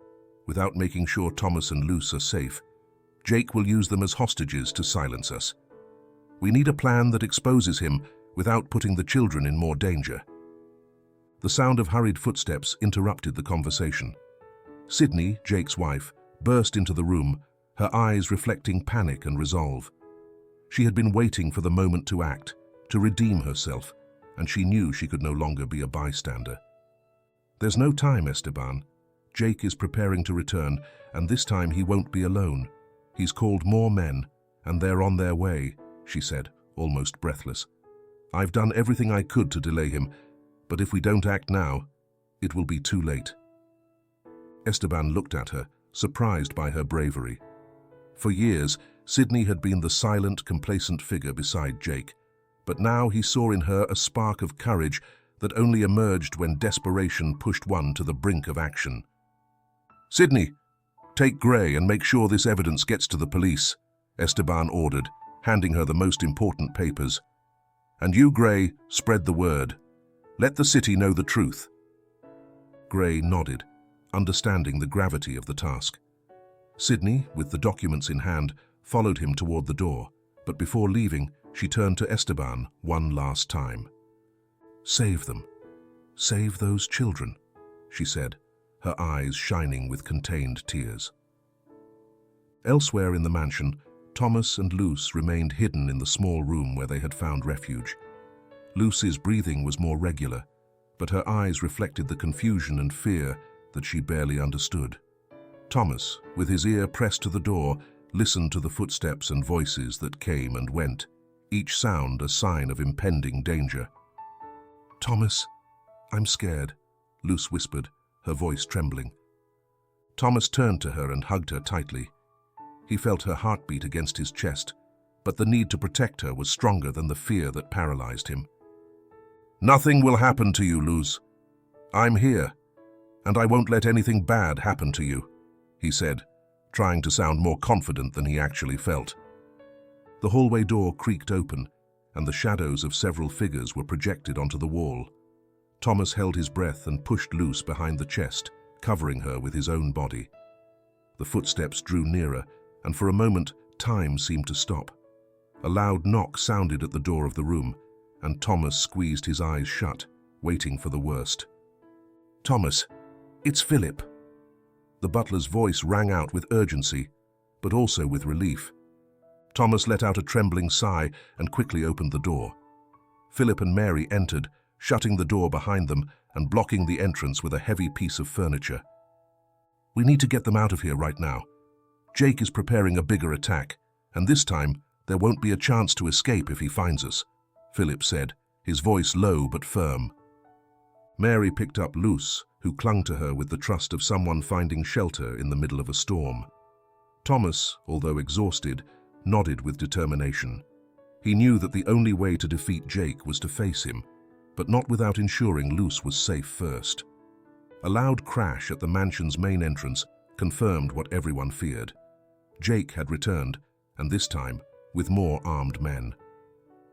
without making sure Thomas and Luce are safe, Jake will use them as hostages to silence us. We need a plan that exposes him without putting the children in more danger." The sound of hurried footsteps interrupted the conversation. Sidney, Jake's wife, burst into the room, her eyes reflecting panic and resolve. She had been waiting for the moment to act, to redeem herself, and she knew she could no longer be a bystander. "There's no time, Esteban. Jake is preparing to return, and this time he won't be alone. He's called more men, and they're on their way," she said, almost breathless. "I've done everything I could to delay him, but if we don't act now, it will be too late." Esteban looked at her, surprised by her bravery. For years, Sidney had been the silent, complacent figure beside Jake, but now he saw in her a spark of courage that only emerged when desperation pushed one to the brink of action. "Sidney, take Gray and make sure this evidence gets to the police," Esteban ordered, handing her the most important papers. "And you, Gray, spread the word. Let the city know the truth." Gray nodded, understanding the gravity of the task. Sydney, with the documents in hand, followed him toward the door, but before leaving, she turned to Esteban one last time. "Save them. Save those children," she said, her eyes shining with contained tears. Elsewhere in the mansion, Thomas and Luce remained hidden in the small room where they had found refuge. Luce's breathing was more regular, but her eyes reflected the confusion and fear that she barely understood. Thomas, with his ear pressed to the door, listened to the footsteps and voices that came and went, each sound a sign of impending danger. "Thomas, I'm scared," Luce whispered, her voice trembling. Thomas turned to her and hugged her tightly. He felt her heartbeat against his chest, but the need to protect her was stronger than the fear that paralyzed him. "Nothing will happen to you, Luce. I'm here, and I won't let anything bad happen to you," he said, trying to sound more confident than he actually felt. The hallway door creaked open, and the shadows of several figures were projected onto the wall. Thomas held his breath and pushed Luce behind the chest, covering her with his own body. The footsteps drew nearer, and for a moment, time seemed to stop. A loud knock sounded at the door of the room, and Thomas squeezed his eyes shut, waiting for the worst. "Thomas, it's Philip." The butler's voice rang out with urgency, but also with relief. Thomas let out a trembling sigh and quickly opened the door. Philip and Mary entered, shutting the door behind them and blocking the entrance with a heavy piece of furniture. "We need to get them out of here right now. Jake is preparing a bigger attack, and this time there won't be a chance to escape if he finds us," Philip said, his voice low but firm. Mary picked up Luce, who clung to her with the trust of someone finding shelter in the middle of a storm. Thomas, although exhausted, nodded with determination. He knew that the only way to defeat Jake was to face him, but not without ensuring Luce was safe first. A loud crash at the mansion's main entrance confirmed what everyone feared. Jake had returned, and this time with more armed men.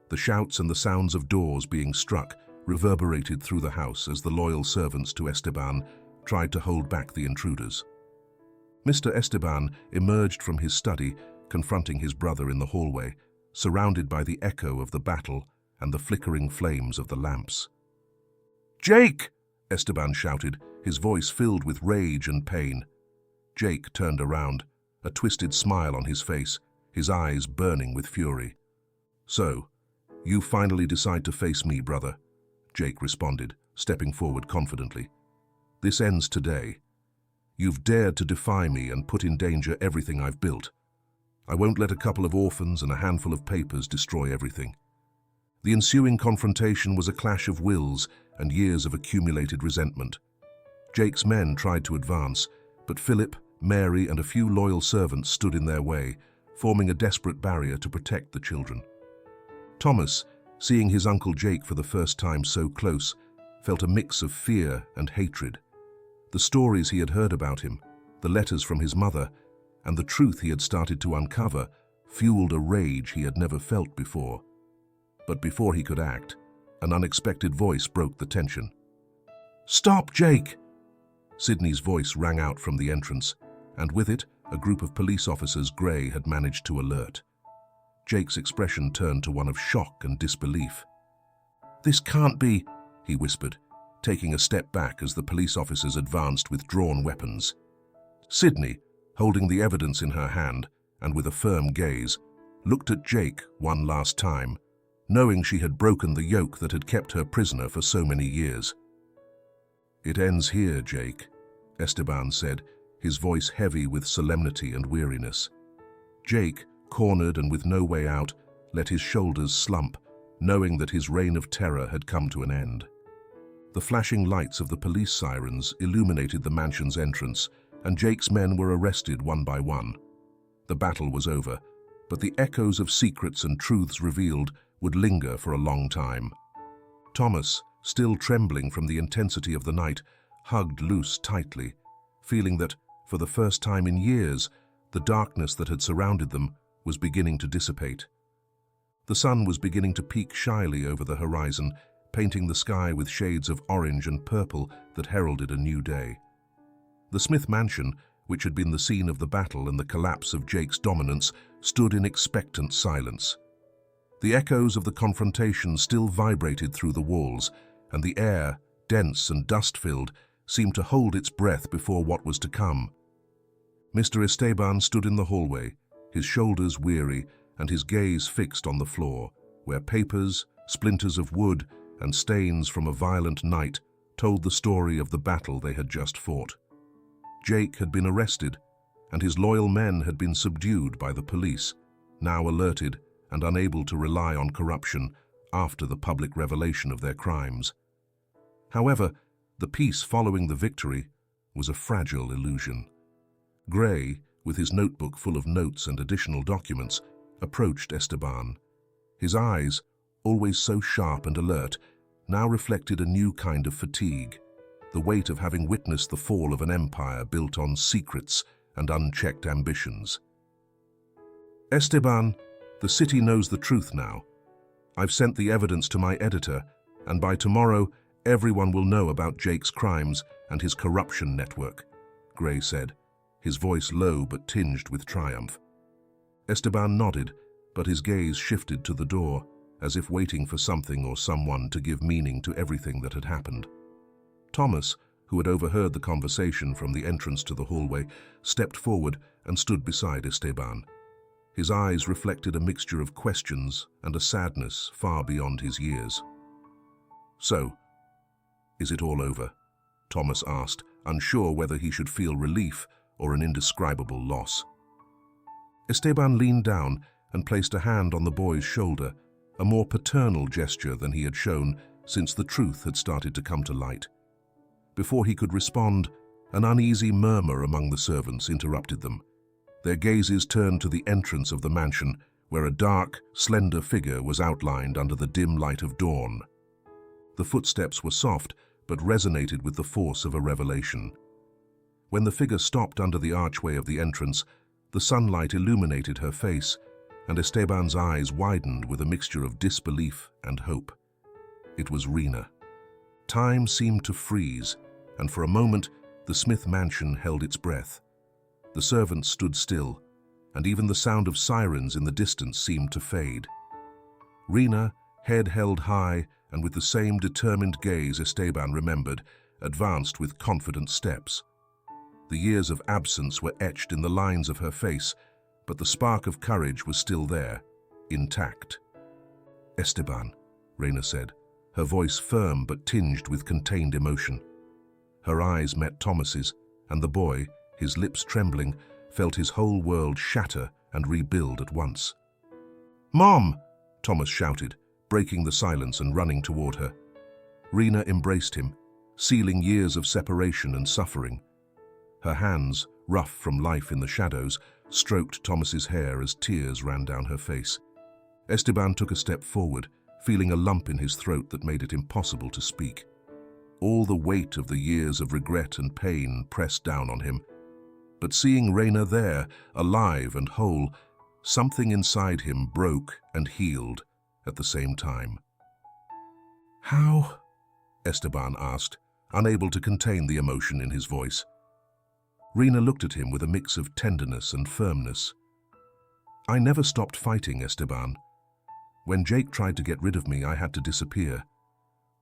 The shouts and the sounds of doors being struck reverberated through the house as the loyal servants to Esteban tried to hold back the intruders. Mr. Esteban emerged from his study, confronting his brother in the hallway, surrounded by the echo of the battle and the flickering flames of the lamps. "Jake!" Esteban shouted, his voice filled with rage and pain. Jake turned around, a twisted smile on his face, his eyes burning with fury. "So, you finally decide to face me, brother," Jake responded, stepping forward confidently. "This ends today. You've dared to defy me and put in danger everything I've built. I won't let a couple of orphans and a handful of papers destroy everything." The ensuing confrontation was a clash of wills and years of accumulated resentment. Jake's men tried to advance, but Philip, Mary, and a few loyal servants stood in their way, forming a desperate barrier to protect the children. Thomas, seeing his uncle Jake for the first time so close, felt a mix of fear and hatred. The stories he had heard about him, the letters from his mother, and the truth he had started to uncover fueled a rage he had never felt before. But before he could act, an unexpected voice broke the tension. "Stop, Jake!" Sydney's voice rang out from the entrance, and with it, a group of police officers Gray had managed to alert. Jake's expression turned to one of shock and disbelief. "This can't be," he whispered, taking a step back as the police officers advanced with drawn weapons. Sydney, holding the evidence in her hand and with a firm gaze, looked at Jake one last time, knowing she had broken the yoke that had kept her prisoner for so many years. "It ends here, Jake," Esteban said, his voice heavy with solemnity and weariness. Jake, cornered and with no way out, let his shoulders slump, knowing that his reign of terror had come to an end. The flashing lights of the police sirens illuminated the mansion's entrance, and Jake's men were arrested one by one. The battle was over, but the echoes of secrets and truths revealed would linger for a long time. Thomas, still trembling from the intensity of the night, hugged Luce tightly, feeling that, for the first time in years, the darkness that had surrounded them was beginning to dissipate. The sun was beginning to peek shyly over the horizon, painting the sky with shades of orange and purple that heralded a new day. The Smith mansion, which had been the scene of the battle and the collapse of Jake's dominance, stood in expectant silence. The echoes of the confrontation still vibrated through the walls, and the air, dense and dust-filled, seemed to hold its breath before what was to come. Mr. Esteban stood in the hallway, his shoulders weary and his gaze fixed on the floor, where papers, splinters of wood, and stains from a violent night told the story of the battle they had just fought. Jake had been arrested, and his loyal men had been subdued by the police, now alerted and unable to rely on corruption after the public revelation of their crimes. However, the peace following the victory was a fragile illusion. Gray, with his notebook full of notes and additional documents, approached Esteban. His eyes, always so sharp and alert, now reflected a new kind of fatigue, the weight of having witnessed the fall of an empire built on secrets and unchecked ambitions. Esteban, the city knows the truth now. I've sent the evidence to my editor, and by tomorrow, everyone will know about Jake's crimes and his corruption network, Gray said, his voice low but tinged with triumph. Esteban nodded, but his gaze shifted to the door, as if waiting for something or someone to give meaning to everything that had happened. Thomas, who had overheard the conversation from the entrance to the hallway, stepped forward and stood beside Esteban. His eyes reflected a mixture of questions and a sadness far beyond his years. "So, is it all over?" Thomas asked, unsure whether he should feel relief or an indescribable loss. Esteban leaned down and placed a hand on the boy's shoulder, a more paternal gesture than he had shown since the truth had started to come to light. Before he could respond, an uneasy murmur among the servants interrupted them. Their gazes turned to the entrance of the mansion, where a dark, slender figure was outlined under the dim light of dawn. The footsteps were soft, but resonated with the force of a revelation. When the figure stopped under the archway of the entrance, the sunlight illuminated her face, and Esteban's eyes widened with a mixture of disbelief and hope. It was Rena. Time seemed to freeze, and for a moment the Smith mansion held its breath. The servants stood still, and even the sound of sirens in the distance seemed to fade. Rena, head held high and with the same determined gaze Esteban remembered, advanced with confident steps. The years of absence were etched in the lines of her face, but the spark of courage was still there, intact. "Esteban," Rena said, her voice firm but tinged with contained emotion. Her eyes met Thomas's, and the boy, his lips trembling, felt his whole world shatter and rebuild at once. "Mom!" Thomas shouted, breaking the silence and running toward her. Rena embraced him, sealing years of separation and suffering. Her hands, rough from life in the shadows, stroked Thomas's hair as tears ran down her face. Esteban took a step forward, feeling a lump in his throat that made it impossible to speak. All the weight of the years of regret and pain pressed down on him. But seeing Rena there, alive and whole, something inside him broke and healed at the same time. "How?" Esteban asked, unable to contain the emotion in his voice. Rena looked at him with a mix of tenderness and firmness. "I never stopped fighting, Esteban. When Jake tried to get rid of me, I had to disappear.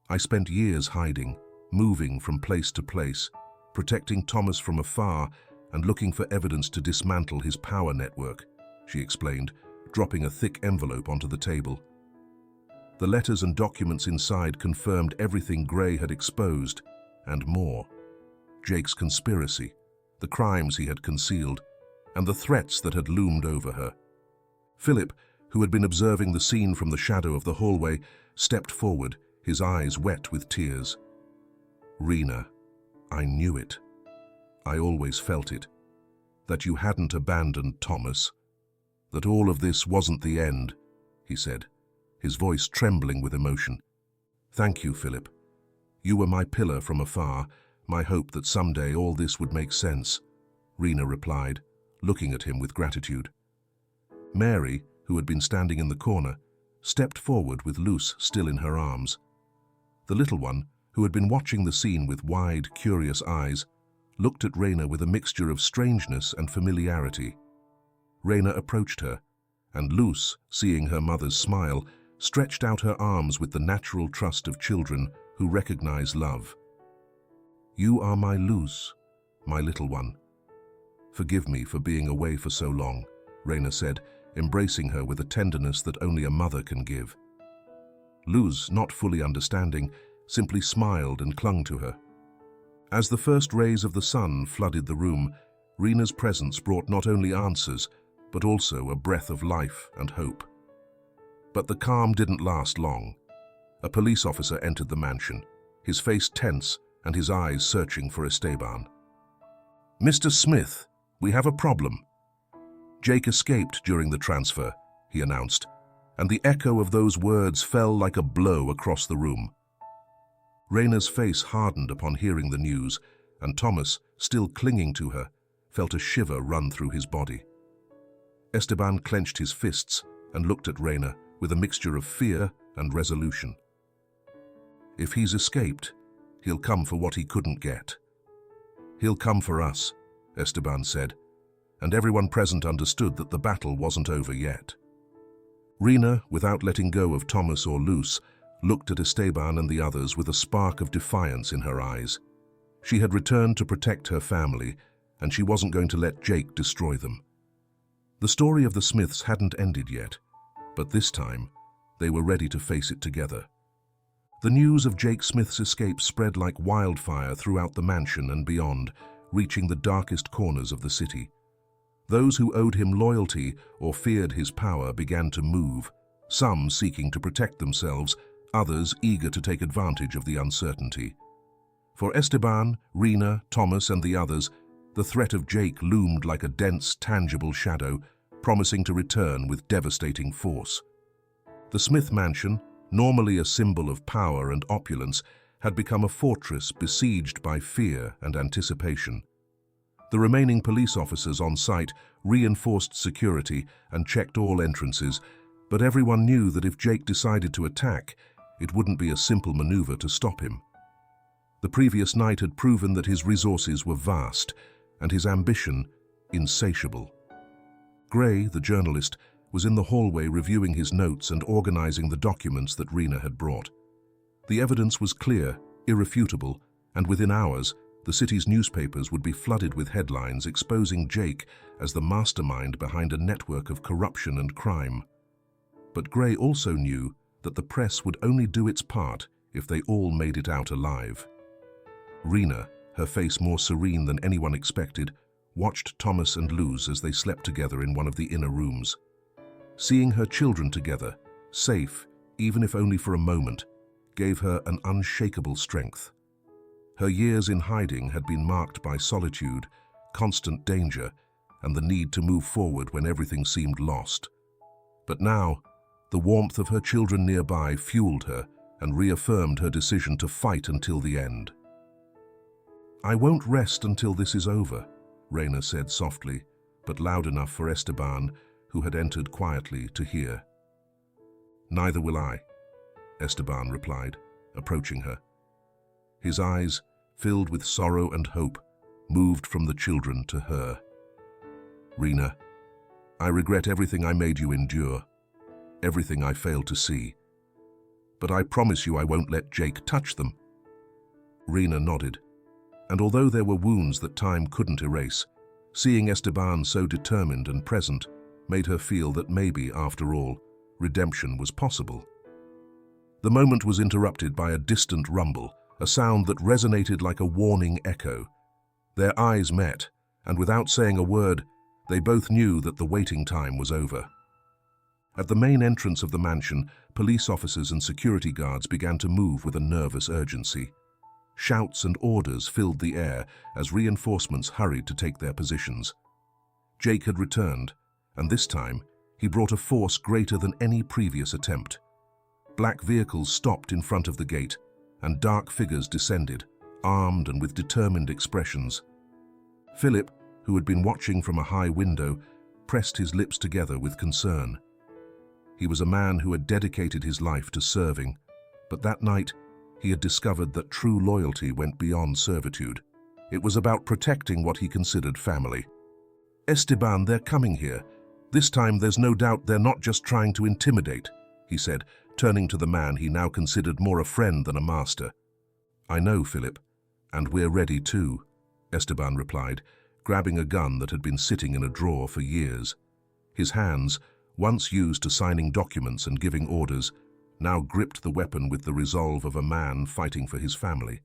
I spent years hiding, moving from place to place, protecting Thomas from afar and looking for evidence to dismantle his power network," she explained, dropping a thick envelope onto the table. The letters and documents inside confirmed everything Gray had exposed, and more. Jake's conspiracy, the crimes he had concealed, and the threats that had loomed over her. Philip, who had been observing the scene from the shadow of the hallway, stepped forward, his eyes wet with tears. "Rena, I knew it. I always felt it. That you hadn't abandoned Thomas. That all of this wasn't the end," he said, his voice trembling with emotion. "Thank you, Philip. You were my pillar from afar, my hope that someday all this would make sense," Rena replied, looking at him with gratitude. Mary, who had been standing in the corner, stepped forward with Luce still in her arms. The little one, who had been watching the scene with wide, curious eyes, looked at Raina with a mixture of strangeness and familiarity. Raina approached her, and Luz, seeing her mother's smile, stretched out her arms with the natural trust of children who recognize love. "You are my Luz, my little one. Forgive me for being away for so long," Raina said, embracing her with a tenderness that only a mother can give. Luz, not fully understanding, simply smiled and clung to her. As the first rays of the sun flooded the room, Rina's presence brought not only answers, but also a breath of life and hope. But the calm didn't last long. A police officer entered the mansion, his face tense and his eyes searching for Esteban. "Mr. Smith, we have a problem. Jake escaped during the transfer," he announced, and the echo of those words fell like a blow across the room. Raina's face hardened upon hearing the news, and Thomas, still clinging to her, felt a shiver run through his body. Esteban clenched his fists and looked at Raina with a mixture of fear and resolution. "If he's escaped, he'll come for what he couldn't get. He'll come for us," Esteban said, and everyone present understood that the battle wasn't over yet. Raina, without letting go of Thomas or Luz, looked at Esteban and the others with a spark of defiance in her eyes. She had returned to protect her family, and she wasn't going to let Jake destroy them. The story of the Smiths hadn't ended yet, but this time they were ready to face it together. The news of Jake Smith's escape spread like wildfire throughout the mansion and beyond, reaching the darkest corners of the city. Those who owed him loyalty or feared his power began to move, some seeking to protect themselves, others eager to take advantage of the uncertainty. For Esteban, Raina, Thomas, and the others, the threat of Jake loomed like a dense, tangible shadow, promising to return with devastating force. The Smith mansion, normally a symbol of power and opulence, had become a fortress besieged by fear and anticipation. The remaining police officers on site reinforced security and checked all entrances, but everyone knew that if Jake decided to attack, it wouldn't be a simple maneuver to stop him. The previous night had proven that his resources were vast and his ambition insatiable. Gray, the journalist, was in the hallway reviewing his notes and organizing the documents that Raina had brought. The evidence was clear, irrefutable, and within hours, the city's newspapers would be flooded with headlines exposing Jake as the mastermind behind a network of corruption and crime. But Gray also knew that the press would only do its part if they all made it out alive. Raina, her face more serene than anyone expected, watched Thomas and Luz as they slept together in one of the inner rooms. Seeing her children together, safe, even if only for a moment, gave her an unshakable strength. Her years in hiding had been marked by solitude, constant danger, and the need to move forward when everything seemed lost. But now, the warmth of her children nearby fueled her and reaffirmed her decision to fight until the end. "I won't rest until this is over," Raina said softly, but loud enough for Esteban, who had entered quietly, to hear. "Neither will I," Esteban replied, approaching her. His eyes, filled with sorrow and hope, moved from the children to her. "Raina, I regret everything I made you endure, everything I failed to see. But I promise you I won't let Jake touch them." Raina nodded, and although there were wounds that time couldn't erase, seeing Esteban so determined and present made her feel that maybe, after all, redemption was possible. The moment was interrupted by a distant rumble, a sound that resonated like a warning echo. Their eyes met, and without saying a word, they both knew that the waiting time was over. At the main entrance of the mansion, police officers and security guards began to move with a nervous urgency. Shouts and orders filled the air as reinforcements hurried to take their positions. Jake had returned, and this time he brought a force greater than any previous attempt. Black vehicles stopped in front of the gate, and dark figures descended, armed and with determined expressions. Philip, who had been watching from a high window, pressed his lips together with concern. He was a man who had dedicated his life to serving, but that night he had discovered that true loyalty went beyond servitude. It was about protecting what he considered family. "Esteban, they're coming here. This time there's no doubt they're not just trying to intimidate," he said, turning to the man he now considered more a friend than a master. "I know, Philip, and we're ready too," Esteban replied, grabbing a gun that had been sitting in a drawer for years. His hands, once used to signing documents and giving orders, now gripped the weapon with the resolve of a man fighting for his family.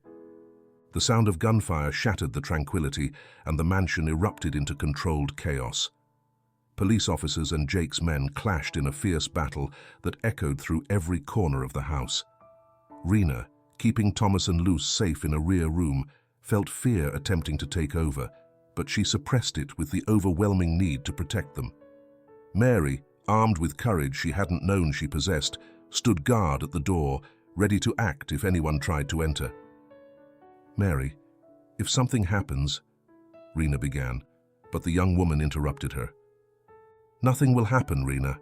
The sound of gunfire shattered the tranquility, and the mansion erupted into controlled chaos. Police officers and Jake's men clashed in a fierce battle that echoed through every corner of the house. Rena, keeping Thomas and Luce safe in a rear room, felt fear attempting to take over, but she suppressed it with the overwhelming need to protect them. Mary, armed with courage she hadn't known she possessed, stood guard at the door, ready to act if anyone tried to enter. "Mary, if something happens," Rena began, but the young woman interrupted her. "Nothing will happen, Rena.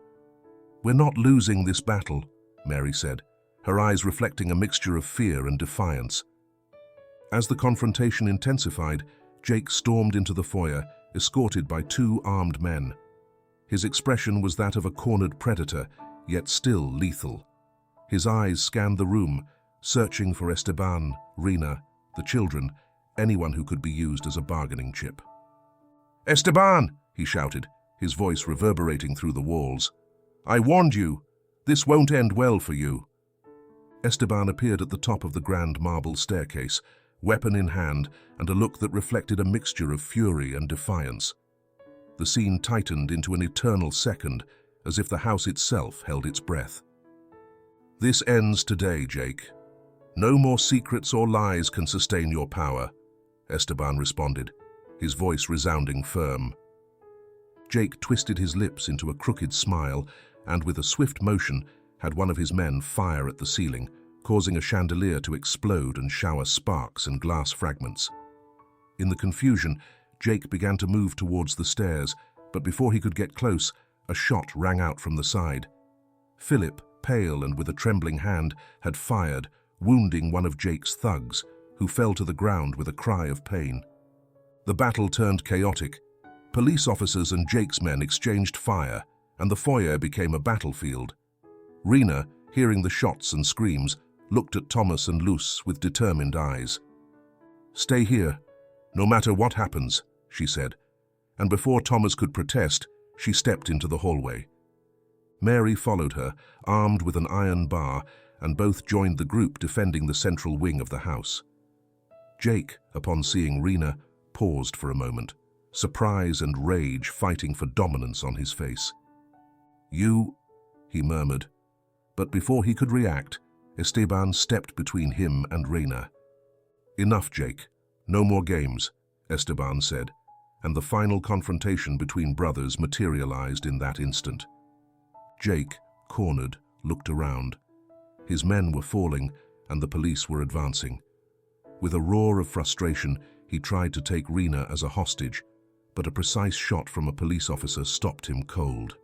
We're not losing this battle," Mary said, her eyes reflecting a mixture of fear and defiance. As the confrontation intensified, Jake stormed into the foyer, escorted by 2 armed men. His expression was that of a cornered predator, yet still lethal. His eyes scanned the room, searching for Esteban, Rena, the children, anyone who could be used as a bargaining chip. "Esteban!" he shouted, his voice reverberating through the walls. "I warned you! This won't end well for you!" Esteban appeared at the top of the grand marble staircase, weapon in hand, and a look that reflected a mixture of fury and defiance. The scene tightened into an eternal second, as if the house itself held its breath. "This ends today, Jake. No more secrets or lies can sustain your power," Esteban responded, his voice resounding firm. Jake twisted his lips into a crooked smile and, with a swift motion, had one of his men fire at the ceiling, causing a chandelier to explode and shower sparks and glass fragments. In the confusion, Jake began to move towards the stairs, but before he could get close, a shot rang out from the side. Philip, pale and with a trembling hand, had fired, wounding one of Jake's thugs, who fell to the ground with a cry of pain. The battle turned chaotic. Police officers and Jake's men exchanged fire, and the foyer became a battlefield. Rena, hearing the shots and screams, looked at Thomas and Luce with determined eyes. "Stay here, no matter what happens," she said, and before Thomas could protest, she stepped into the hallway. Mary followed her, armed with an iron bar, and both joined the group defending the central wing of the house. Jake, upon seeing Rena, paused for a moment, surprise and rage fighting for dominance on his face. "You," he murmured, but before he could react, Esteban stepped between him and Rena. "Enough, Jake. No more games," Esteban said, and the final confrontation between brothers materialized in that instant. Jake, cornered, looked around. His men were falling, and the police were advancing. With a roar of frustration, he tried to take Rena as a hostage, but a precise shot from a police officer stopped him cold.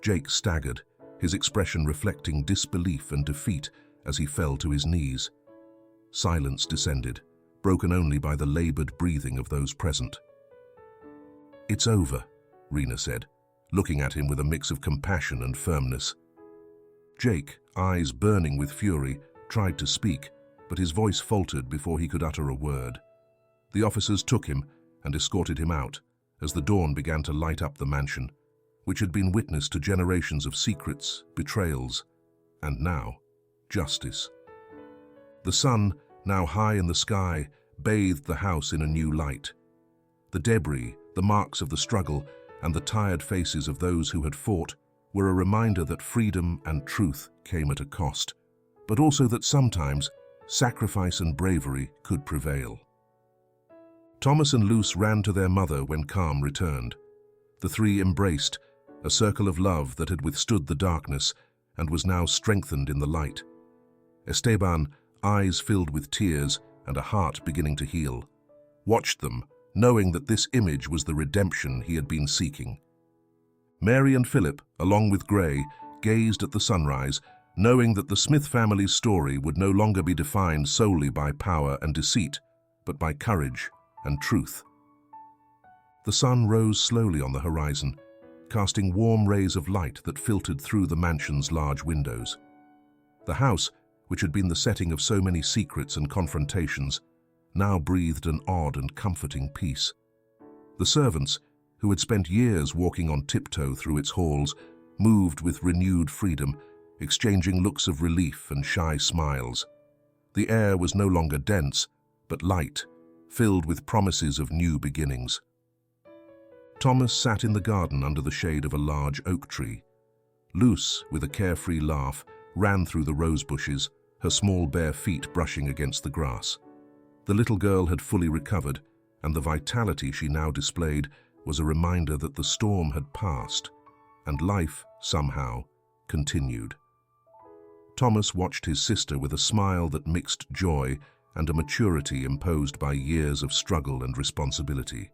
Jake staggered, his expression reflecting disbelief and defeat as he fell to his knees. Silence descended, broken only by the labored breathing of those present. "It's over," Rena said, looking at him with a mix of compassion and firmness. Jake, eyes burning with fury, tried to speak, but his voice faltered before he could utter a word. The officers took him and escorted him out as the dawn began to light up the mansion, which had been witness to generations of secrets, betrayals, and now, justice. The sun, now high in the sky, bathed the house in a new light. The debris, the marks of the struggle, and the tired faces of those who had fought were a reminder that freedom and truth came at a cost, but also that sometimes sacrifice and bravery could prevail. Thomas and Luce ran to their mother when calm returned. The three embraced, a circle of love that had withstood the darkness and was now strengthened in the light. Esteban, eyes filled with tears and a heart beginning to heal, watched them, knowing that this image was the redemption he had been seeking. Mary and Philip, along with Gray, gazed at the sunrise, knowing that the Smith family's story would no longer be defined solely by power and deceit, but by courage, and truth. The sun rose slowly on the horizon, casting warm rays of light that filtered through the mansion's large windows. The house, which had been the setting of so many secrets and confrontations, now breathed an odd and comforting peace. The servants, who had spent years walking on tiptoe through its halls, moved with renewed freedom, exchanging looks of relief and shy smiles. The air was no longer dense, but light, filled with promises of new beginnings. Thomas sat in the garden under the shade of a large oak tree. Luce, with a carefree laugh, ran through the rose bushes, her small bare feet brushing against the grass. The little girl had fully recovered, and the vitality she now displayed was a reminder that the storm had passed, and life, somehow, continued. Thomas watched his sister with a smile that mixed joy and a maturity imposed by years of struggle and responsibility.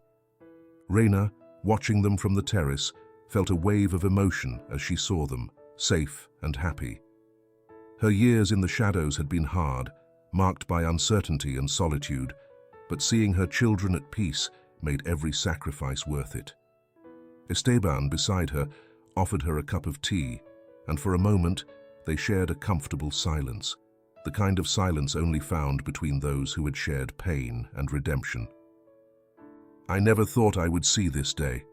Raina, watching them from the terrace, felt a wave of emotion as she saw them, safe and happy. Her years in the shadows had been hard, marked by uncertainty and solitude, but seeing her children at peace made every sacrifice worth it. Esteban, beside her, offered her a cup of tea, and for a moment they shared a comfortable silence, the kind of silence only found between those who had shared pain and redemption. "I never thought I would see this day,"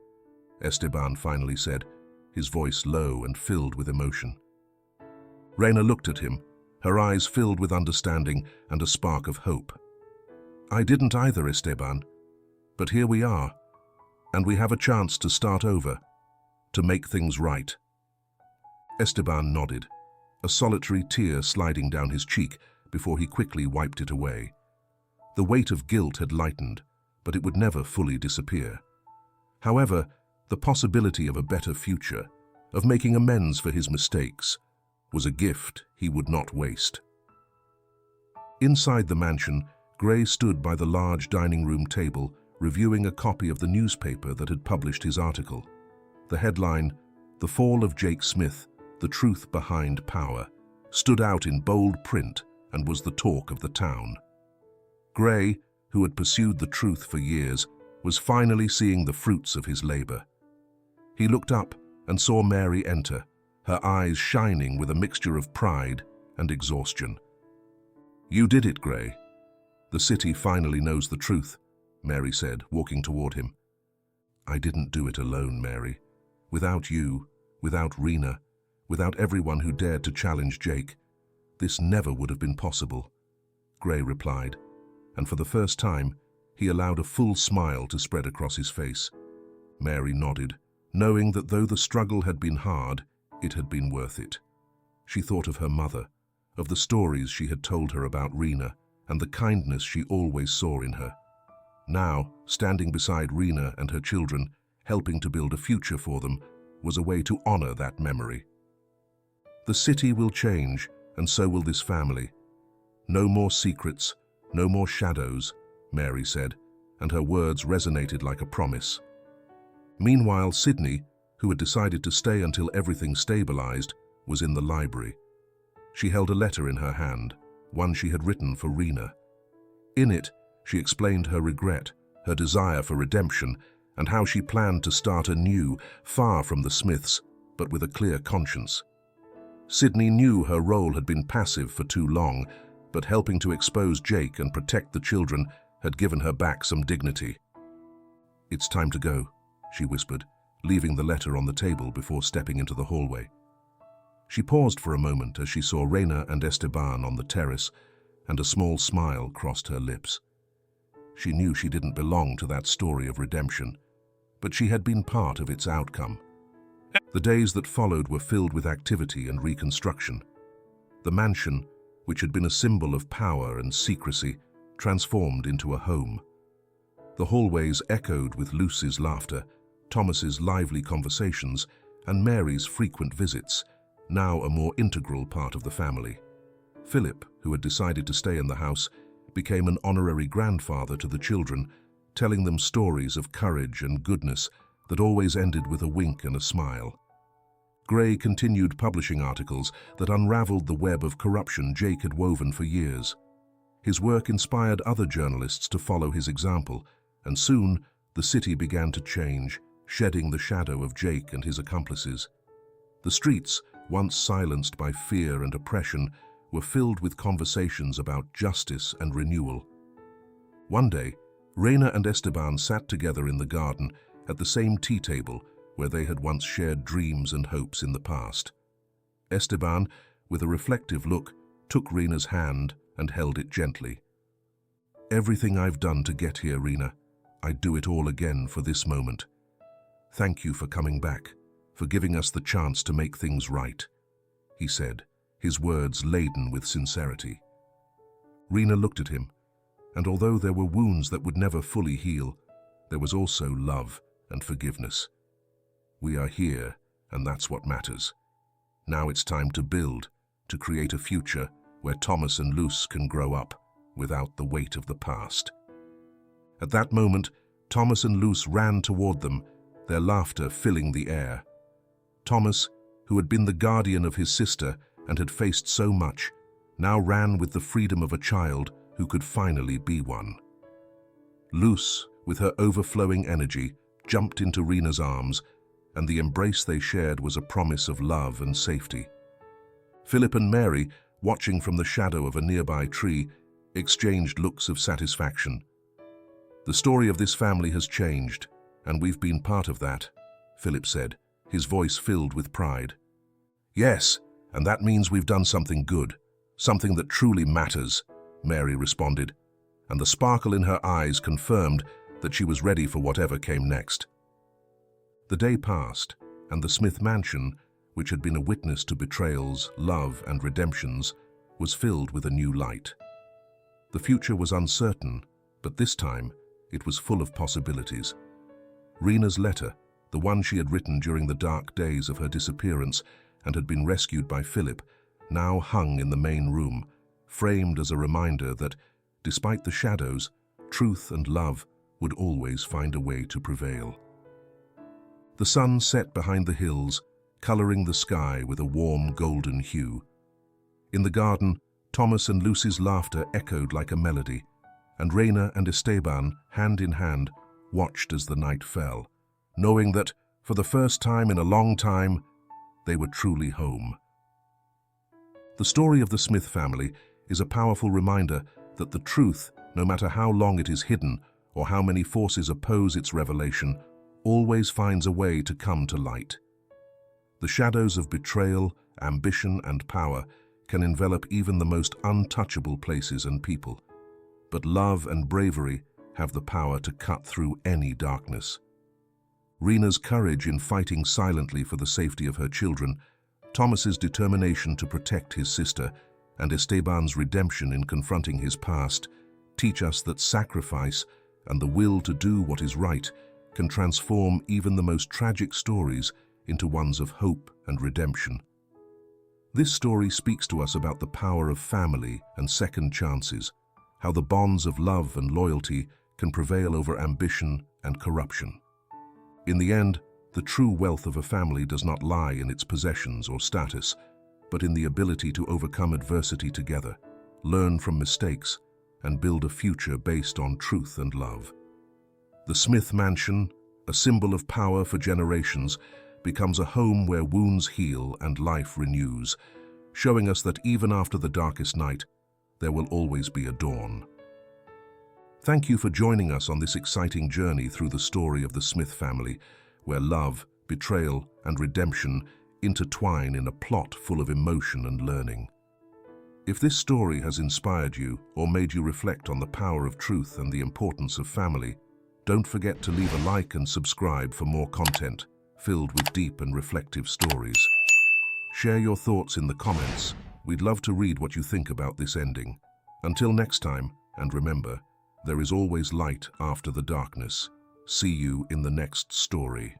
Esteban finally said, his voice low and filled with emotion. Raina looked at him, her eyes filled with understanding and a spark of hope. "I didn't either, Esteban, but here we are, and we have a chance to start over, to make things right." Esteban nodded, a solitary tear sliding down his cheek before he quickly wiped it away. The weight of guilt had lightened, but it would never fully disappear. However, the possibility of a better future, of making amends for his mistakes, was a gift he would not waste. Inside the mansion, Gray stood by the large dining room table, reviewing a copy of the newspaper that had published his article. The headline, "The Fall of Jake Smith, The Truth Behind Power," stood out in bold print and was the talk of the town. Gray, who had pursued the truth for years, was finally seeing the fruits of his labor. He looked up and saw Mary enter, her eyes shining with a mixture of pride and exhaustion. "You did it, Gray. The city finally knows the truth," Mary said, walking toward him. "I didn't do it alone, Mary. Without you, without Rena, without everyone who dared to challenge Jake, this never would have been possible," Gray replied, and for the first time, he allowed a full smile to spread across his face. Mary nodded, knowing that though the struggle had been hard, it had been worth it. She thought of her mother, of the stories she had told her about Rena, and the kindness she always saw in her. Now, standing beside Rena and her children, helping to build a future for them, was a way to honor that memory. "The city will change, and so will this family. No more secrets, no more shadows," Mary said, and her words resonated like a promise. Meanwhile, Sydney, who had decided to stay until everything stabilized, was in the library. She held a letter in her hand, one she had written for Rena. In it, she explained her regret, her desire for redemption, and how she planned to start anew, far from the Smiths, but with a clear conscience. Sydney knew her role had been passive for too long, but helping to expose Jake and protect the children had given her back some dignity. "It's time to go," she whispered, leaving the letter on the table before stepping into the hallway. She paused for a moment as she saw Rena and Esteban on the terrace, and a small smile crossed her lips. She knew she didn't belong to that story of redemption, but she had been part of its outcome. The days that followed were filled with activity and reconstruction. The mansion, which had been a symbol of power and secrecy, transformed into a home. The hallways echoed with Lucy's laughter, Thomas's lively conversations, and Mary's frequent visits, now a more integral part of the family. Philip, who had decided to stay in the house, became an honorary grandfather to the children, telling them stories of courage and goodness that always ended with a wink and a smile. Gray continued publishing articles that unraveled the web of corruption Jake had woven for years. His work inspired other journalists to follow his example, and soon the city began to change, shedding the shadow of Jake and his accomplices. The streets, once silenced by fear and oppression, were filled with conversations about justice and renewal. One day, Reina and Esteban sat together in the garden at the same tea table where they had once shared dreams and hopes in the past. Esteban, with a reflective look, took Reina's hand and held it gently. "Everything I've done to get here, Reina, I'd do it all again for this moment. Thank you for coming back, for giving us the chance to make things right," he said, his words laden with sincerity. Reina looked at him, and although there were wounds that would never fully heal, there was also love and forgiveness. "We are here, and that's what matters. Now it's time to build, to create a future where Thomas and Luz can grow up without the weight of the past." At that moment, Thomas and Luz ran toward them, their laughter filling the air. Thomas, who had been the guardian of his sister and had faced so much, now ran with the freedom of a child who could finally be one. Luz, with her overflowing energy, jumped into Reina's arms, and the embrace they shared was a promise of love and safety. Philip and Mary, watching from the shadow of a nearby tree, exchanged looks of satisfaction. "The story of this family has changed, and we've been part of that," Philip said, his voice filled with pride. "Yes, and that means we've done something good, something that truly matters," Mary responded, and the sparkle in her eyes confirmed that she was ready for whatever came next. The day passed, and the Smith mansion, which had been a witness to betrayals, love, and redemptions, was filled with a new light. The future was uncertain, but this time it was full of possibilities. Reina's letter, the one she had written during the dark days of her disappearance and had been rescued by Philip, now hung in the main room, framed as a reminder that, despite the shadows, truth and love would always find a way to prevail. The sun set behind the hills, coloring the sky with a warm golden hue. In the garden, Thomas and Lucy's laughter echoed like a melody, and Reina and Esteban, hand in hand, watched as the night fell, knowing that, for the first time in a long time, they were truly home. The story of the Smith family is a powerful reminder that the truth, no matter how long it is hidden or how many forces oppose its revelation, always finds a way to come to light. The shadows of betrayal, ambition, and power can envelop even the most untouchable places and people, but love and bravery have the power to cut through any darkness. Reina's courage in fighting silently for the safety of her children, Thomas's determination to protect his sister, and Esteban's redemption in confronting his past teach us that sacrifice and the will to do what is right can transform even the most tragic stories into ones of hope and redemption. This story speaks to us about the power of family and second chances, how the bonds of love and loyalty can prevail over ambition and corruption. In the end, the true wealth of a family does not lie in its possessions or status, but in the ability to overcome adversity together, learn from mistakes, and build a future based on truth and love. The Smith mansion, a symbol of power for generations, becomes a home where wounds heal and life renews, showing us that even after the darkest night, there will always be a dawn. Thank you for joining us on this exciting journey through the story of the Smith family, where love, betrayal, and redemption intertwine in a plot full of emotion and learning. If this story has inspired you or made you reflect on the power of truth and the importance of family, don't forget to leave a like and subscribe for more content filled with deep and reflective stories. Share your thoughts in the comments. We'd love to read what you think about this ending. Until next time, and remember, there is always light after the darkness. See you in the next story.